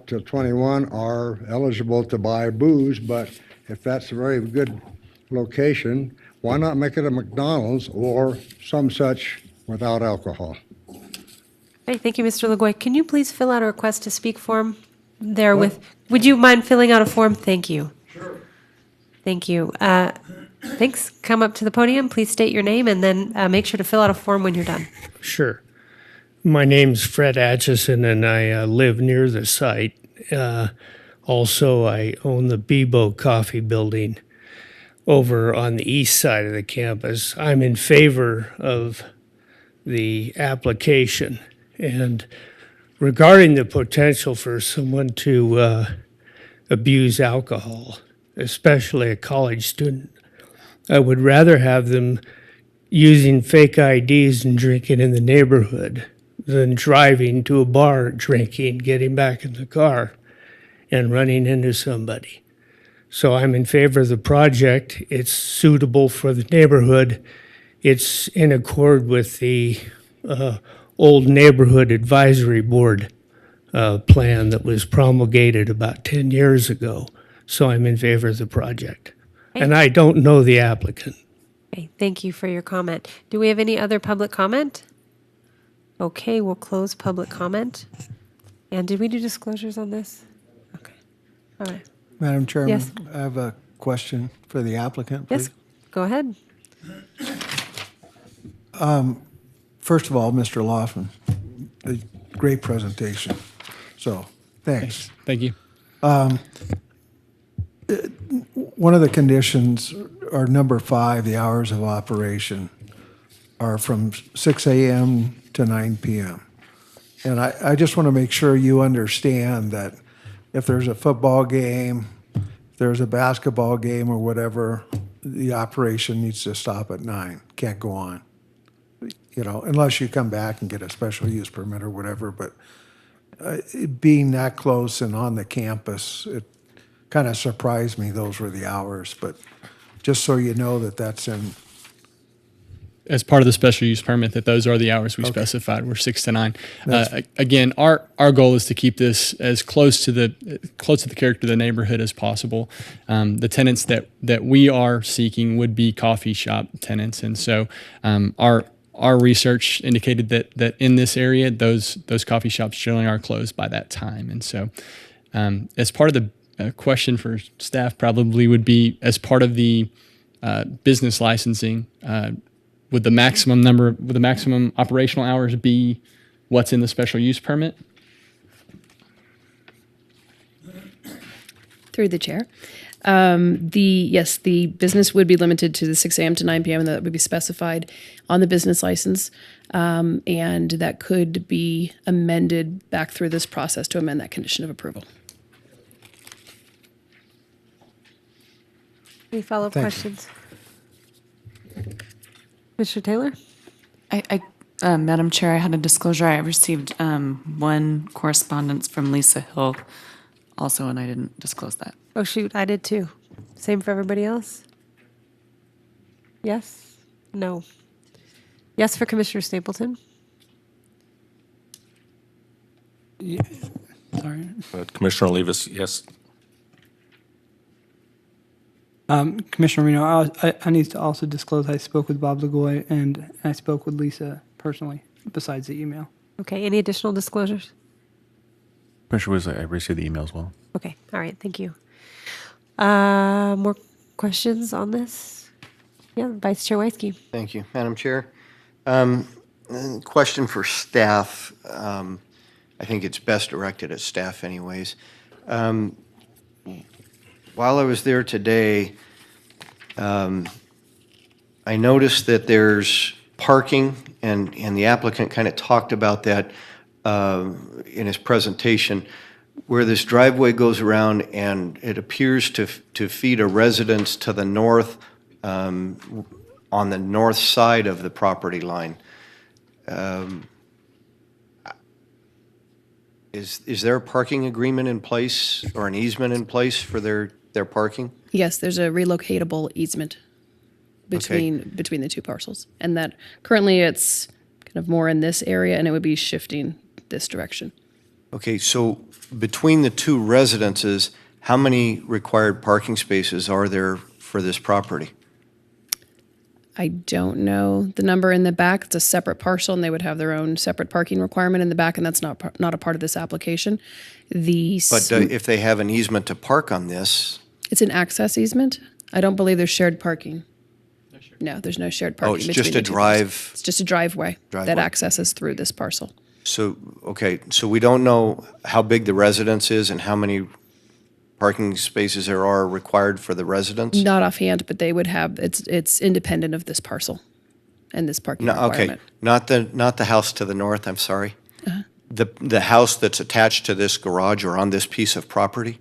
to 21 are eligible to buy booze, but if that's a very good location, why not make it a McDonald's or some such without alcohol?
Hey, thank you, Mr. LeGoy. Can you please fill out a request to speak form there with, would you mind filling out a form? Thank you. Sure. Thank you. Thanks. Come up to the podium. Please state your name and then make sure to fill out a form when you're done.
Sure. My name's Fred Atchison, and I live near the site. Also, I own the Bebo Coffee Building over on the east side of the campus. I'm in favor of the application. And regarding the potential for someone to abuse alcohol, especially a college student, I would rather have them using fake IDs and drinking in the neighborhood than driving to a bar, drinking, getting back in the car, and running into somebody. So I'm in favor of the project. It's suitable for the neighborhood. It's in accord with the old neighborhood advisory board plan that was promulgated about 10 years ago. So I'm in favor of the project. And I don't know the applicant.
Okay, thank you for your comment. Do we have any other public comment? Okay, we'll close public comment. And did we do disclosures on this? Okay, all right.
Madam Chairman,
Yes.
I have a question for the applicant, please.
Yes, go ahead.
First of all, Mr. Laughlin, a great presentation. So, thanks.
Thank you.
One of the conditions, or number 5, the hours of operation, are from 6 a.m. to 9 p.m. And I just want to make sure you understand that if there's a football game, if there's a basketball game or whatever, the operation needs to stop at 9, can't go on. You know, unless you come back and get a special use permit or whatever, but being that close and on the campus, it kind of surprised me those were the hours, but just so you know that that's in.
As part of the special use permit, that those are the hours we specified. We're 6 to 9. Again, our goal is to keep this as close to the character of the neighborhood as possible. The tenants that we are seeking would be coffee shop tenants, and so our research indicated that in this area, those coffee shops generally are closed by that time. And so, as part of the question for staff, probably would be as part of the business licensing. Would the maximum operational hours be what's in the special use permit?
Through the chair. The business would be limited to the 6 a.m. to 9 p.m. and that would be specified on the business license. And that could be amended back through this process to amend that condition of approval.
Any follow-up questions? Mr. Taylor?
Madam Chair, I had a disclosure. I received one correspondence from Lisa Hill also, and I didn't disclose that.
Oh, shoot, I did too. Same for everybody else? Yes? No? Yes for Commissioner Stapleton?
Yeah. Sorry.
Commissioner Olivas, yes.
Commissioner Reno, I need to also disclose I spoke with Bob LeGoy and I spoke with Lisa personally, besides the email.
Okay, any additional disclosures?
Commissioner Wisley, I received the email as well.
Okay, all right, thank you. More questions on this? Yeah, Vice Chair Weisky.
Thank you, Madam Chair. Question for staff. I think it's best directed at staff anyways. while I was there today, I noticed that there's parking, and the applicant kind of talked about that in his presentation, where this driveway goes around and it appears to feed a residence to the north, on the north side of the property line. Is there a parking agreement in place or an easement in place for their parking?
Yes, there's a relocatable easement between the two parcels. And that currently it's kind of more in this area and it would be shifting this direction.
Okay, so between the two residences, how many required parking spaces are there for this property?
I don't know the number in the back. It's a separate parcel and they would have their own separate parking requirement in the back, and that's not a part of this application.
But if they have an easement to park on this,
it's an access easement. I don't believe there's shared parking. No, there's no shared parking.
oh, it's
between
just
the
a
two
drive?
parcels. It's just a driveway that accesses through this parcel.
So, okay, so we don't know how big the residence is and how many parking spaces there are required for the residents?
Not offhand, but they would have, it's independent of this parcel and this parking requirement.
Okay, not the house to the north, I'm sorry.
Uh-huh.
The house that's attached to this garage or on this piece of property?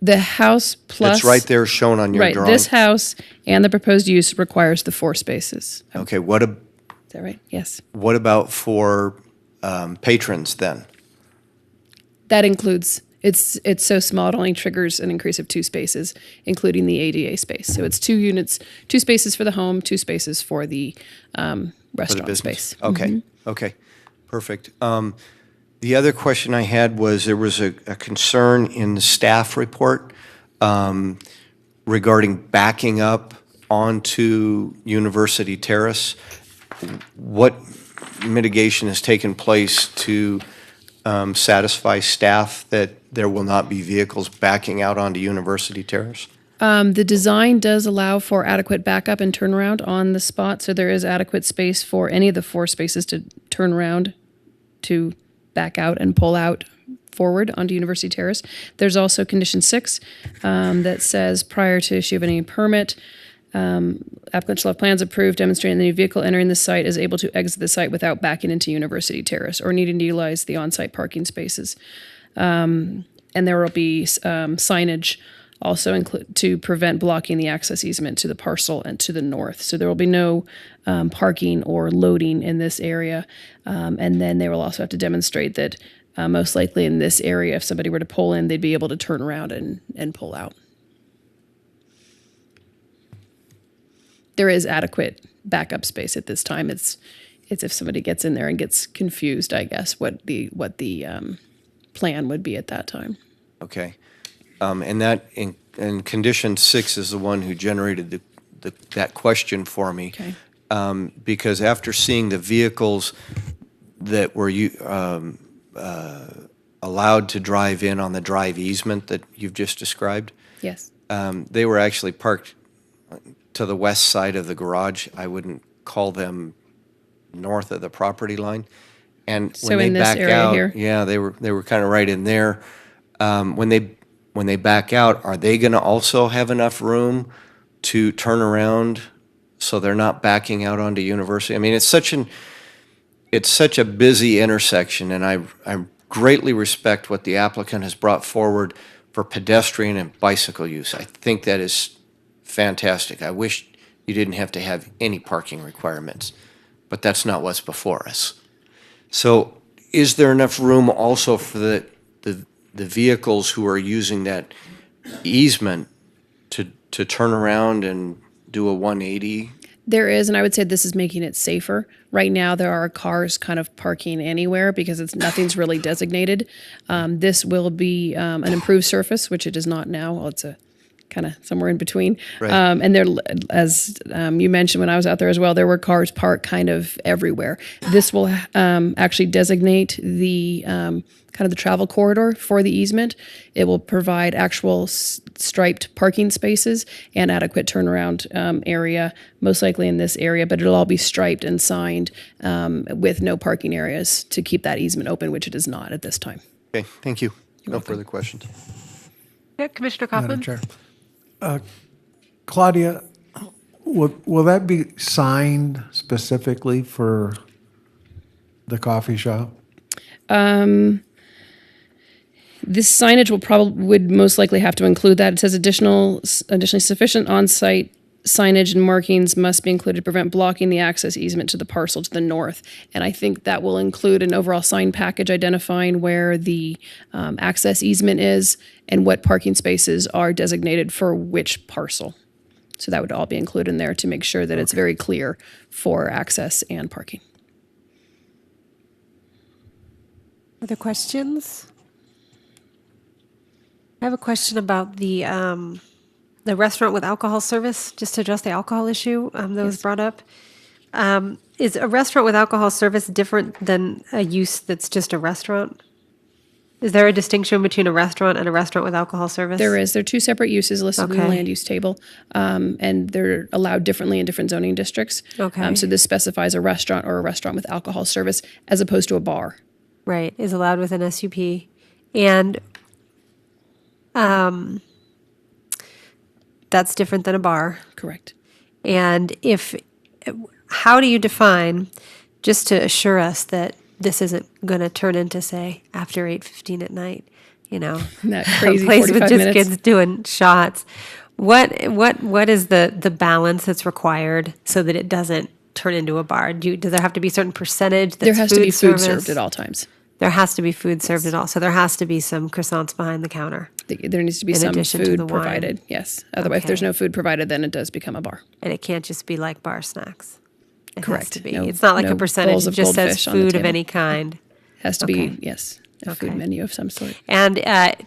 The house plus...
It's right there shown on your drawing?
Right, this house and the proposed use requires the 4 spaces.
Okay,
Is that right? Yes.
what about for patrons then?
That includes, it's so small, it only triggers an increase of 2 spaces, including the ADA space. So it's 2 units, 2 spaces for the home, 2 spaces for the restaurant space.
Okay, okay, perfect. The other question I had was there was a concern in the staff report regarding backing up onto University Terrace. What mitigation has taken place to satisfy staff that there will not be vehicles backing out onto University Terrace?
The design does allow for adequate backup and turnaround on the spot, so there is adequate space for any of the 4 spaces to turn around to back out and pull out forward onto University Terrace. There's also condition 6 that says prior to issue of any permit, applicant shall have plans approved demonstrating the new vehicle entering the site is able to exit the site without backing into University Terrace or needing to utilize the on-site parking spaces. And there will be signage also to prevent blocking the access easement to the parcel and to the north. So there will be no parking or loading in this area. And then they will also have to demonstrate that most likely in this area, if somebody were to pull in, they'd be able to turn around and pull out. There is adequate backup space at this time. It's if somebody gets in there and gets confused, I guess, what the plan would be at that time.
Okay. And that, and condition 6 is the one who generated that question for me.
Okay.
Because after seeing the vehicles that were allowed to drive in on the drive easement that you've just described,
Yes.
they were actually parked to the west side of the garage. I wouldn't call them north of the property line. And
So
when they
in this
back
area
out,
here?
yeah, they were kind of right in there. When they back out, are they going to also have enough room to turn around so they're not backing out onto University? I mean, it's such a busy intersection, and I greatly respect what the applicant has brought forward for pedestrian and bicycle use. I think that is fantastic. I wish you didn't have to have any parking requirements, but that's not what's before us. So is there enough room also for the vehicles who are using that easement to turn around and do a 180?
There is, and I would say this is making it safer. Right now, there are cars kind of parking anywhere because nothing's really designated. This will be an improved surface, which it is not now. Well, it's a kind of somewhere in between.
Right.
And there, as you mentioned when I was out there as well, there were cars parked kind of everywhere. This will actually designate the kind of the travel corridor for the easement. It will provide actual striped parking spaces and adequate turnaround area, most likely in this area, but it'll all be striped and signed with no parking areas to keep that easement open, which it is not at this time.
Okay, thank you. No further questions.
Yeah, Commissioner
Madam
Kaufman?
Chair. Claudia, will that be signed specifically for the coffee shop?
This signage would most likely have to include that. It says additionally sufficient on-site signage and markings must be included to prevent blocking the access easement to the parcel to the north. And I think that will include an overall sign package identifying where the access easement is and what parking spaces are designated for which parcel. So that would all be included in there to make sure that it's very clear for access and parking.
Other questions? I have a question about the restaurant with alcohol service, just to address the alcohol issue that was brought up. Is a restaurant with alcohol service different than a use that's just a restaurant? Is there a distinction between a restaurant and a restaurant with alcohol service?
There is. They're two separate uses listed in the
Okay.
land use table, and they're allowed differently in different zoning districts.
Okay.
So this specifies a restaurant or a restaurant with alcohol service as opposed to a bar.
Right, is allowed with an SUP. And that's different than a bar.
Correct.
And how do you define, just to assure us that this isn't going to turn into, say, after 8:15 at night,
That crazy
a place with
45
just
minutes.
kids doing shots? What is the balance that's required so that it doesn't turn into a bar? Does there have to be a certain percentage that's
There has to be food
service?
served at all times.
There has to be food served at all. So there has to be some croissants behind the counter.
There needs to be
In
some
addition to
food
the wine.
provided. Yes. Otherwise, if there's
Okay.
no food provided, then it does become a bar.
And it can't just be like bar snacks. It has
Correct.
to be.
No-
It's not like
no
a percentage.
bowls
It
of
just says
goldfish on the
food of
table.
any kind.
Has to
Okay.
be, yes, a
Okay.
food menu of some sort.
And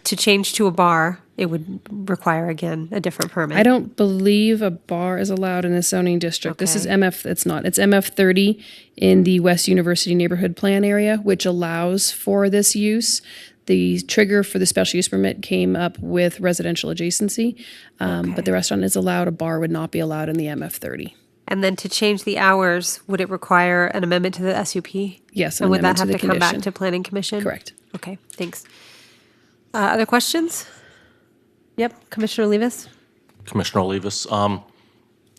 to change to a bar, it would require, again, a different permit.
I don't believe a bar is allowed in a zoning district. This is
Okay.
MF, it's not. It's MF 30 in the West University Neighborhood Plan area, which allows for this use. The trigger for the special use permit came up with residential adjacency, but the restaurant is allowed. A bar would not be allowed in the MF 30.
And then to change the hours, would it require an amendment to the SUP?
Yes, an
And would that
amendment to
have
the
to come back
condition.
to Planning Commission?
Correct.
Okay, thanks. Other questions? Yep, Commissioner Olivas?
Commissioner Olivas.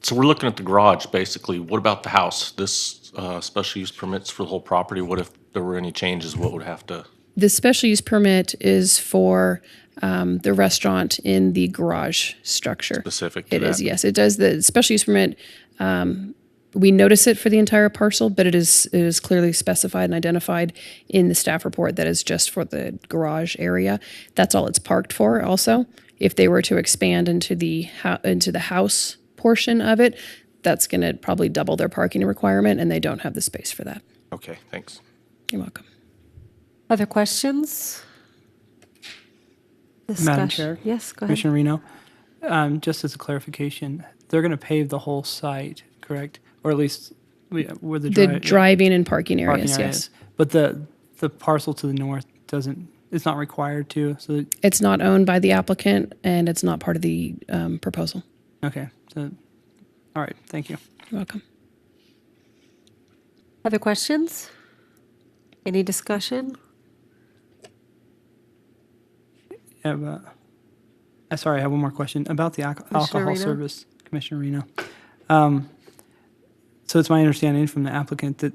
So we're looking at the garage, basically. What about the house? This special use permits for the whole property. What if there were any changes? What would have to?
The special use permit is for the restaurant in the garage structure.
Specific to
It is,
that.
yes. It does. The special use permit, we notice it for the entire parcel, but it is clearly specified and identified in the staff report that is just for the garage area. That's all it's parked for also. If they were to expand into the house portion of it, that's going to probably double their parking requirement, and they don't have the space for that.
Okay, thanks.
You're welcome.
Other questions?
Madam
Discussion.
Chair?
Yes, go ahead.
Commissioner Reno, just as a clarification, they're going to pave the whole site, correct? Or at least where the
The driving and parking areas,
parking
yes.
But the parcel to the north it's not required to, so,
It's not owned by the applicant, and it's not part of the proposal.
okay, so, all right, thank you.
You're welcome.
Other questions? Any discussion?
Sorry, I have one more question about the alcohol
Reno?
service, Commissioner Reno. So it's my understanding from the applicant that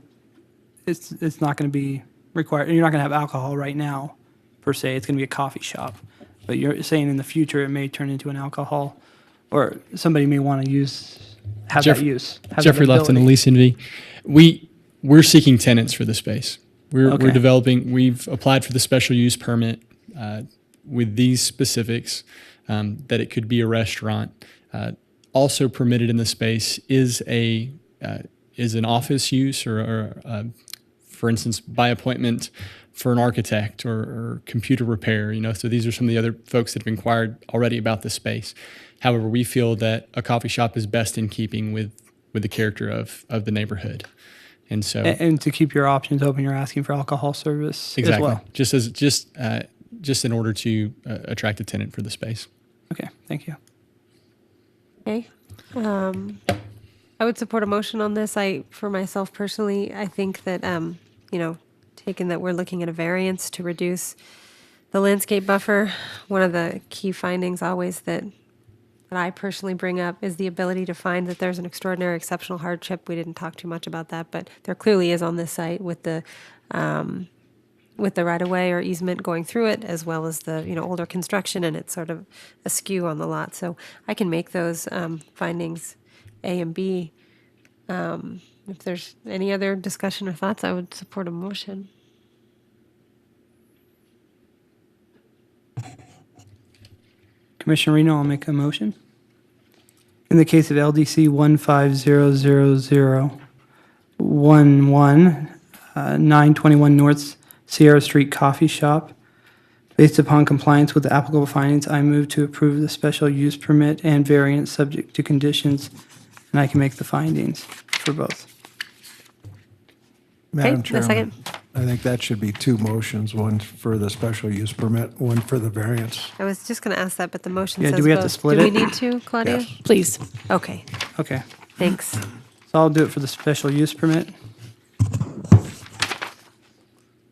it's not going to be required, you're not going to have alcohol right now, per se, it's going to be a coffee shop. But you're saying in the future it may turn into an alcohol, or somebody may want to have that use. Have
Jeffrey
that
Lufton,
ability.
Elise and V. We're seeking tenants for the space. We're
Okay.
developing, we've applied for the special use permit with these specifics, that it could be a restaurant. Also permitted in the space is an office use or for instance, by appointment for an architect or computer repair, so these are some of the other folks that have inquired already about the space. However, we feel that a coffee shop is best in keeping with the character of the neighborhood. And so,
And to keep your options open, you're asking for alcohol service
exactly,
as well.
just in order to attract a tenant for the space.
Okay, thank you.
Okay. I would support a motion on this. For myself personally, I think that, taking that we're looking at a variance to reduce The landscape buffer, one of the key findings always that I personally bring up is the ability to find that there's an extraordinary exceptional hardship. We didn't talk too much about that, but there clearly is on this site with the right-of-way or easement going through it, as well as the, older construction, and it's sort of askew on the lot. So I can make those findings A and B. If there's any other discussion or thoughts, I would support a motion.
Commissioner Reno, I'll make a motion. In the case of LDC 15000011, 921 North Sierra Street Coffee Shop, based upon compliance with the applicable findings, I move to approve the special use permit and variance subject to conditions, and I can make the findings for both.
Madam
Okay, a second.
Chairman, I think that should be two motions, one for the special use permit, one for the variance.
I was just going to ask that, but the motion
Yeah,
says
do we have to
both.
split
Do
it?
we need to, Claudia?
Yes.
Please.
Okay,
Okay,
thanks.
so I'll do it for the special use permit.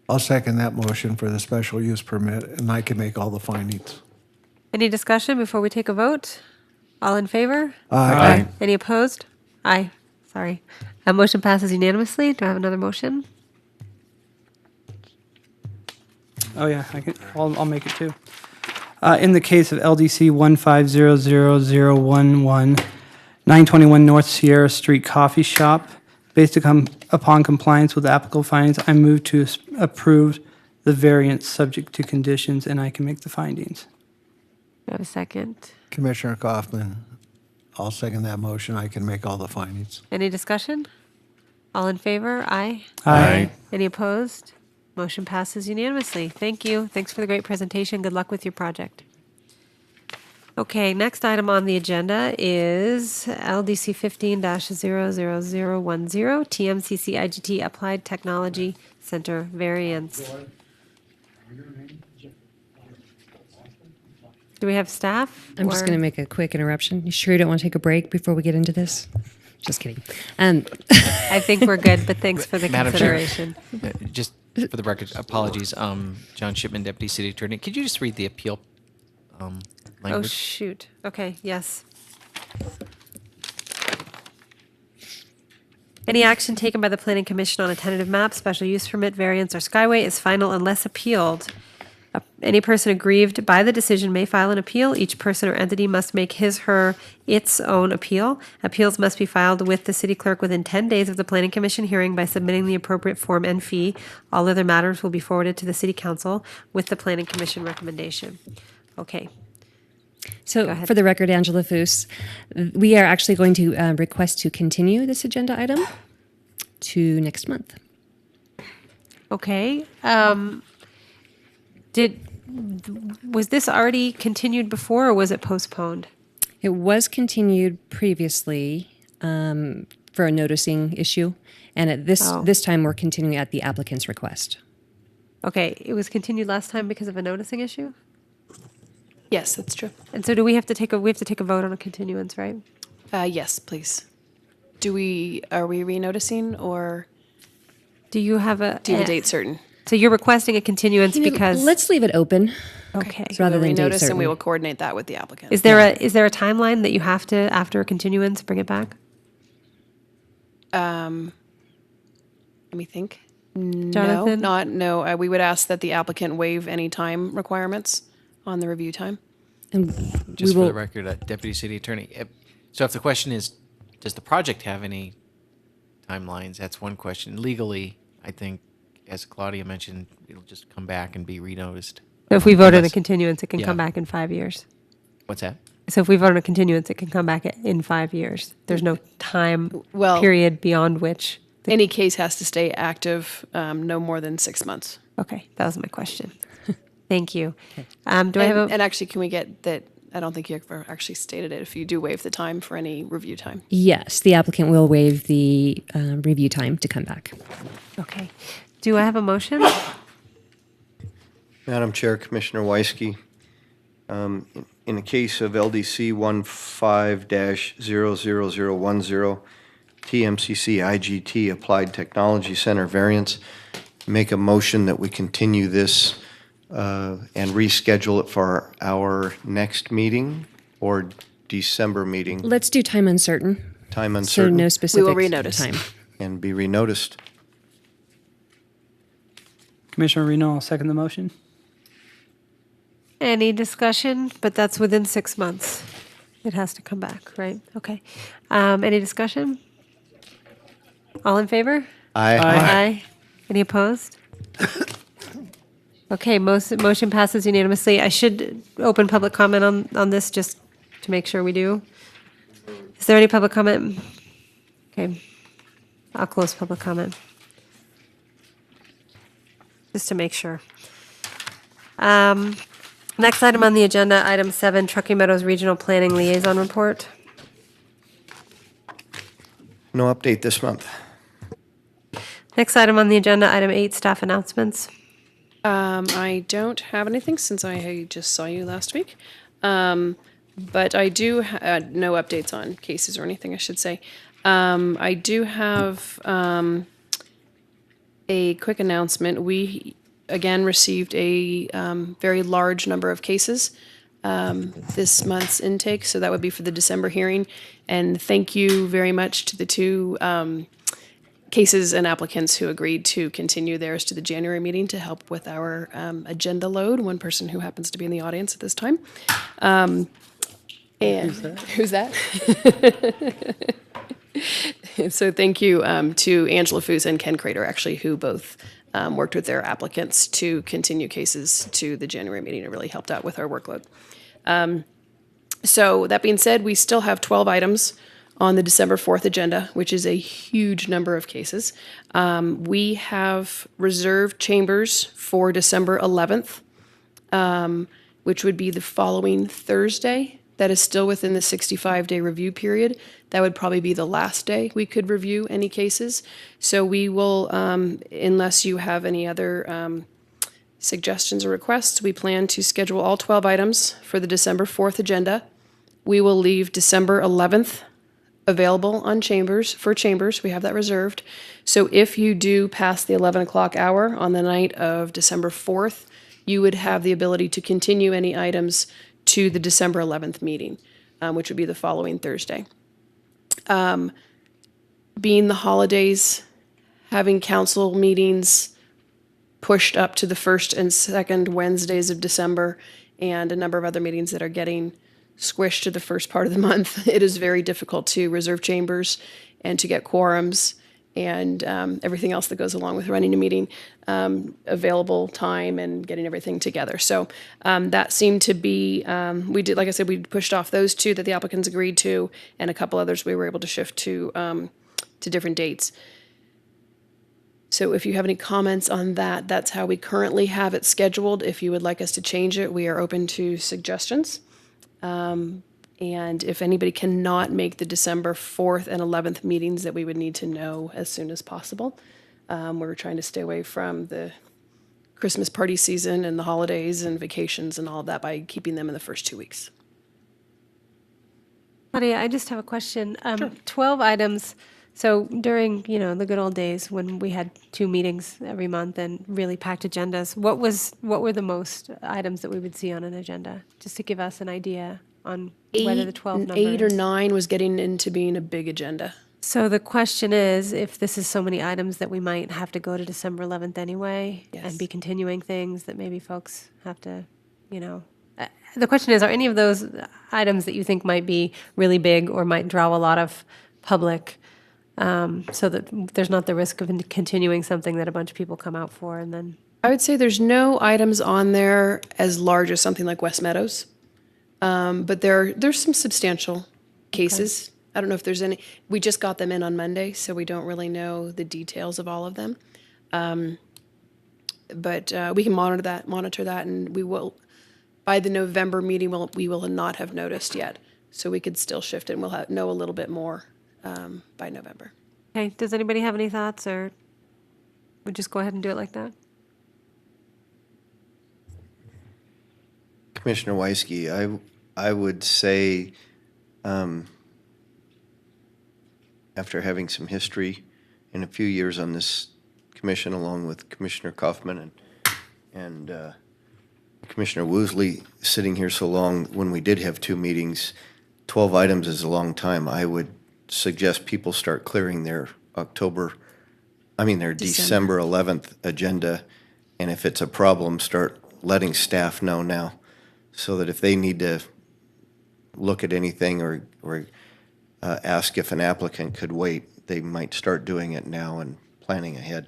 I'll second that motion for the special use permit, and I can make all the findings.
Any discussion before we take a vote? All in favor?
Aye.
Any opposed? Aye, sorry. Motion passes unanimously. Do I have another motion?
Oh, yeah, I'll make it too. In the case of LDC 15000011, 921 North Sierra Street Coffee Shop, based upon compliance with applicable findings, I move to approve the variance subject to conditions, and I can make the findings.
Do I have a second?
Commissioner Kaufman, I'll second that motion. I can make all the findings.
Any discussion? All in favor? Aye.
Aye.
Any opposed? Motion passes unanimously. Thank you. Thanks for the great presentation. Good luck with your project. Okay, next item on the agenda is LDC 15-00010, TMCC IGT Applied Technology Center variance. Do we have staff?
I'm just
or-
going to make a quick interruption. You sure you don't want to take a break before we get into this? Just kidding.
I think we're good, but thanks for the
Madam Chair,
consideration.
just for the record, apologies. John Shipman, Deputy City Attorney. Could you just read the appeal
Oh,
language?
shoot. Okay, yes. Any action taken by the Planning Commission on a tentative map, special use permit, variance, or skyway is final unless appealed. Any person aggrieved by the decision may file an appeal. Each person or entity must make its own appeal. Appeals must be filed with the city clerk within 10 days of the Planning Commission hearing by submitting the appropriate form and fee. All other matters will be forwarded to the city council with the Planning Commission recommendation. Okay.
So
Go ahead.
for the record, Angela Foos, we are actually going to request to continue this agenda item to next month.
Okay. Was this already continued before, or was it postponed?
It was continued previously for a noticing issue, and at this time we're continuing at the applicant's request.
Okay, it was continued last time because of a noticing issue?
Yes, that's true.
And so do we have to take a vote on a continuance, right?
Yes, please. Are we renoticing, or
Do you have a
date certain?
So you're requesting a continuance because
Let's leave it open.
Okay.
Rather
We'll
than date
renotice, and
certain.
we will coordinate that with the applicant.
Is there a timeline that you have to, after a continuance, bring it back?
Let me think.
Jonathan?
No. We would ask that the applicant waive any time requirements on the review time.
And
Just for the record, Deputy City Attorney. So if the question is, does the project have any timelines? That's one question. Legally, I think, as Claudia mentioned, it'll just come back and be renoticed.
So if we vote on a
Unless-
continuance, it can
Yeah.
come back in 5 years.
What's that?
So if we vote on a continuance, it can come back in 5 years. There's no time period beyond which.
Any case has to stay active no more than 6 months.
Okay, that was my question. Thank you. Do I have a?
And actually, can we get that? I don't think you ever actually stated it. If you do waive the time for any review time.
Yes, the applicant will waive the review time to come back.
Okay. Do I have a motion?
Madam Chair, Commissioner Weisky, in the case of LDC 15-00010, TMCC IGT Applied Technology Center variance, make a motion that we continue this and reschedule it for our next meeting or December meeting?
Let's do time uncertain.
Time
So
uncertain?
no specific
We will renotice.
time.
And be renoticed.
Commissioner Reno, I'll second the motion.
Any discussion? But that's within 6 months. It has to come back, right? Okay. Any discussion? All in favor?
Aye.
Aye. Any opposed? Okay, motion passes unanimously. I should open public comment on this just to make sure we do. Is there any public comment? Okay. I'll close public comment. Just to make sure. Next item on the agenda, item 7, Truckee Meadows Regional Planning Liaison Report.
No update this month.
Next item on the agenda, item 8, staff announcements.
I don't have anything since I just saw you last week. But I do, no updates on cases or anything, I should say. I do have a quick announcement. We, again, received a very large number of cases this month's intake, so that would be for the December hearing. And thank you very much to the two cases and applicants who agreed to continue theirs to the January meeting to help with our agenda load, one person who happens to be in the audience at this time. And who's that? So thank you to Angela Foos and Ken Crater, actually, who both worked with their applicants to continue cases to the January meeting. It really helped out with our workload. So that being said, we still have 12 items on the December 4th agenda, which is a huge number of cases. We have reserved chambers for December 11th, which would be the following Thursday. That is still within the 65-day review period. That would probably be the last day we could review any cases. So we will, unless you have any other suggestions or requests, we plan to schedule all 12 items for the December 4th agenda. We will leave December 11th available on chambers, for chambers. We have that reserved. So if you do pass the 11 o'clock hour on the night of December 4th, you would have the ability to continue any items to the December 11th meeting, which would be the following Thursday. Being the holidays, having council meetings pushed up to the first and second Wednesdays of December, and a number of other meetings that are getting squished to the first part of the month, it is very difficult to reserve chambers and to get quorums and everything else that goes along with running a meeting, available time and getting everything together. So that seemed to be, we did, like I said, we pushed off those two that the applicants agreed to, and a couple others we were able to shift to different dates. So if you have any comments on that, that's how we currently have it scheduled. If you would like us to change it, we are open to suggestions. And if anybody cannot make the December 4th and 11th meetings, that we would need to know as soon as possible. We're trying to stay away from the Christmas party season and the holidays and vacations and all of that by keeping them in the first 2 weeks.
Claudia, I just have a question. 12 items. So during, the good old days when we had 2 meetings every month and really packed agendas, what were the most items that we would see on an agenda? Just to give us an idea on whether the 12 number
8 or 9 was getting into being a big agenda.
So the question is, if this is so many items that we might have to go to December 11th anyway, and be continuing things that maybe folks have to, the question is, are any of those items that you think might be really big or might draw a lot of public, so that there's not the risk of continuing something that a bunch of people come out for and then?
I would say there's no items on there as large as something like West Meadows. But there's some substantial cases. Okay. I don't know if there's any. We just got them in on Monday, so we don't really know the details of all of them. But we can monitor that, and we will, by the November meeting, we will not have noticed yet. So we could still shift it, and we'll know a little bit more by November.
Okay. Does anybody have any thoughts, or we just go ahead and do it like that?
Commissioner Weisky, I would say, after having some history in a few years on this commission, along with Commissioner Kaufman and Commissioner Woosley sitting here so long, when we did have 2 meetings, 12 items is a long time. I would suggest people start clearing their December 11th agenda, and if it's a problem, start letting staff know now, so that if they need to look at anything or ask if an applicant could wait, they might start doing it now and planning ahead.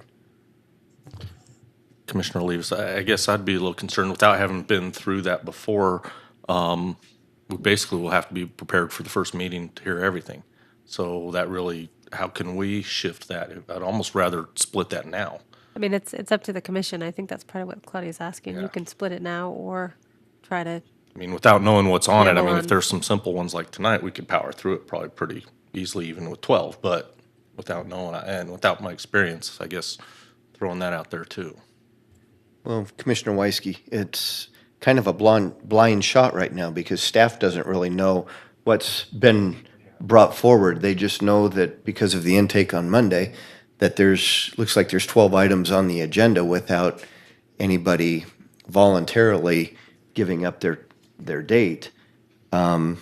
Commissioner Leaves, I guess I'd be a little concerned without having been through that before. We basically will have to be prepared for the first meeting to hear everything. So that really, how can we shift that? I'd almost rather split that now.
I mean, it's up to the commission. I think that's part of what Claudia's asking.
Yeah.
You can split it now or try to.
I mean, without knowing what's on it, I
Nibble
mean,
on.
if there's some simple ones like tonight, we could power through it probably pretty easily, even with 12. But without knowing and without my experience, I guess throwing that out there too.
Well, Commissioner Weisky, it's kind of a blind shot right now because staff doesn't really know what's been brought forward. They just know that because of the intake on Monday, that looks like there's 12 items on the agenda without anybody voluntarily giving up their date. Midnight,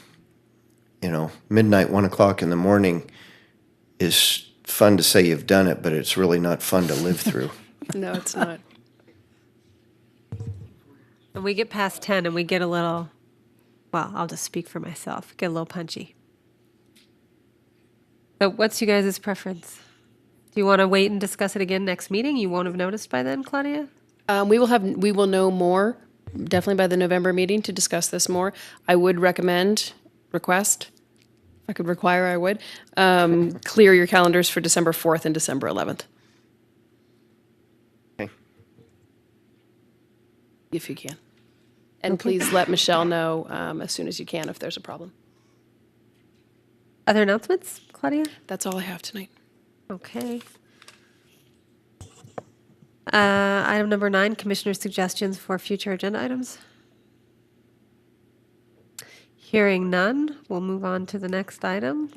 1 o'clock in the morning is fun to say you've done it, but it's really not fun to live through.
No, it's not.
And we get past 10 and we get a little, well, I'll just speak for myself, get a little punchy. So what's you guys' preference? Do you want to wait and discuss it again next meeting? You won't have noticed by then, Claudia?
We will know more, definitely by the November meeting, to discuss this more. I would request, if I could require, I would, clear your calendars for December 4th and December 11th.
Okay.
If you can. And please let Michelle know as soon as you can if there's a problem.
Other announcements, Claudia?
That's all I have tonight.
Okay. Item number 9, Commissioner suggestions for future agenda items. Hearing none, we'll move on to the next item.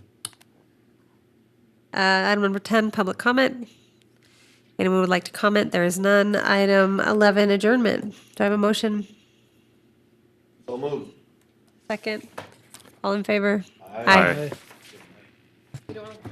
Item number 10, public comment. Anyone would like to comment? There is none. Item 11, adjournment. Do I have a motion?
So moved.
Second. All in favor?
Aye.
You don't want to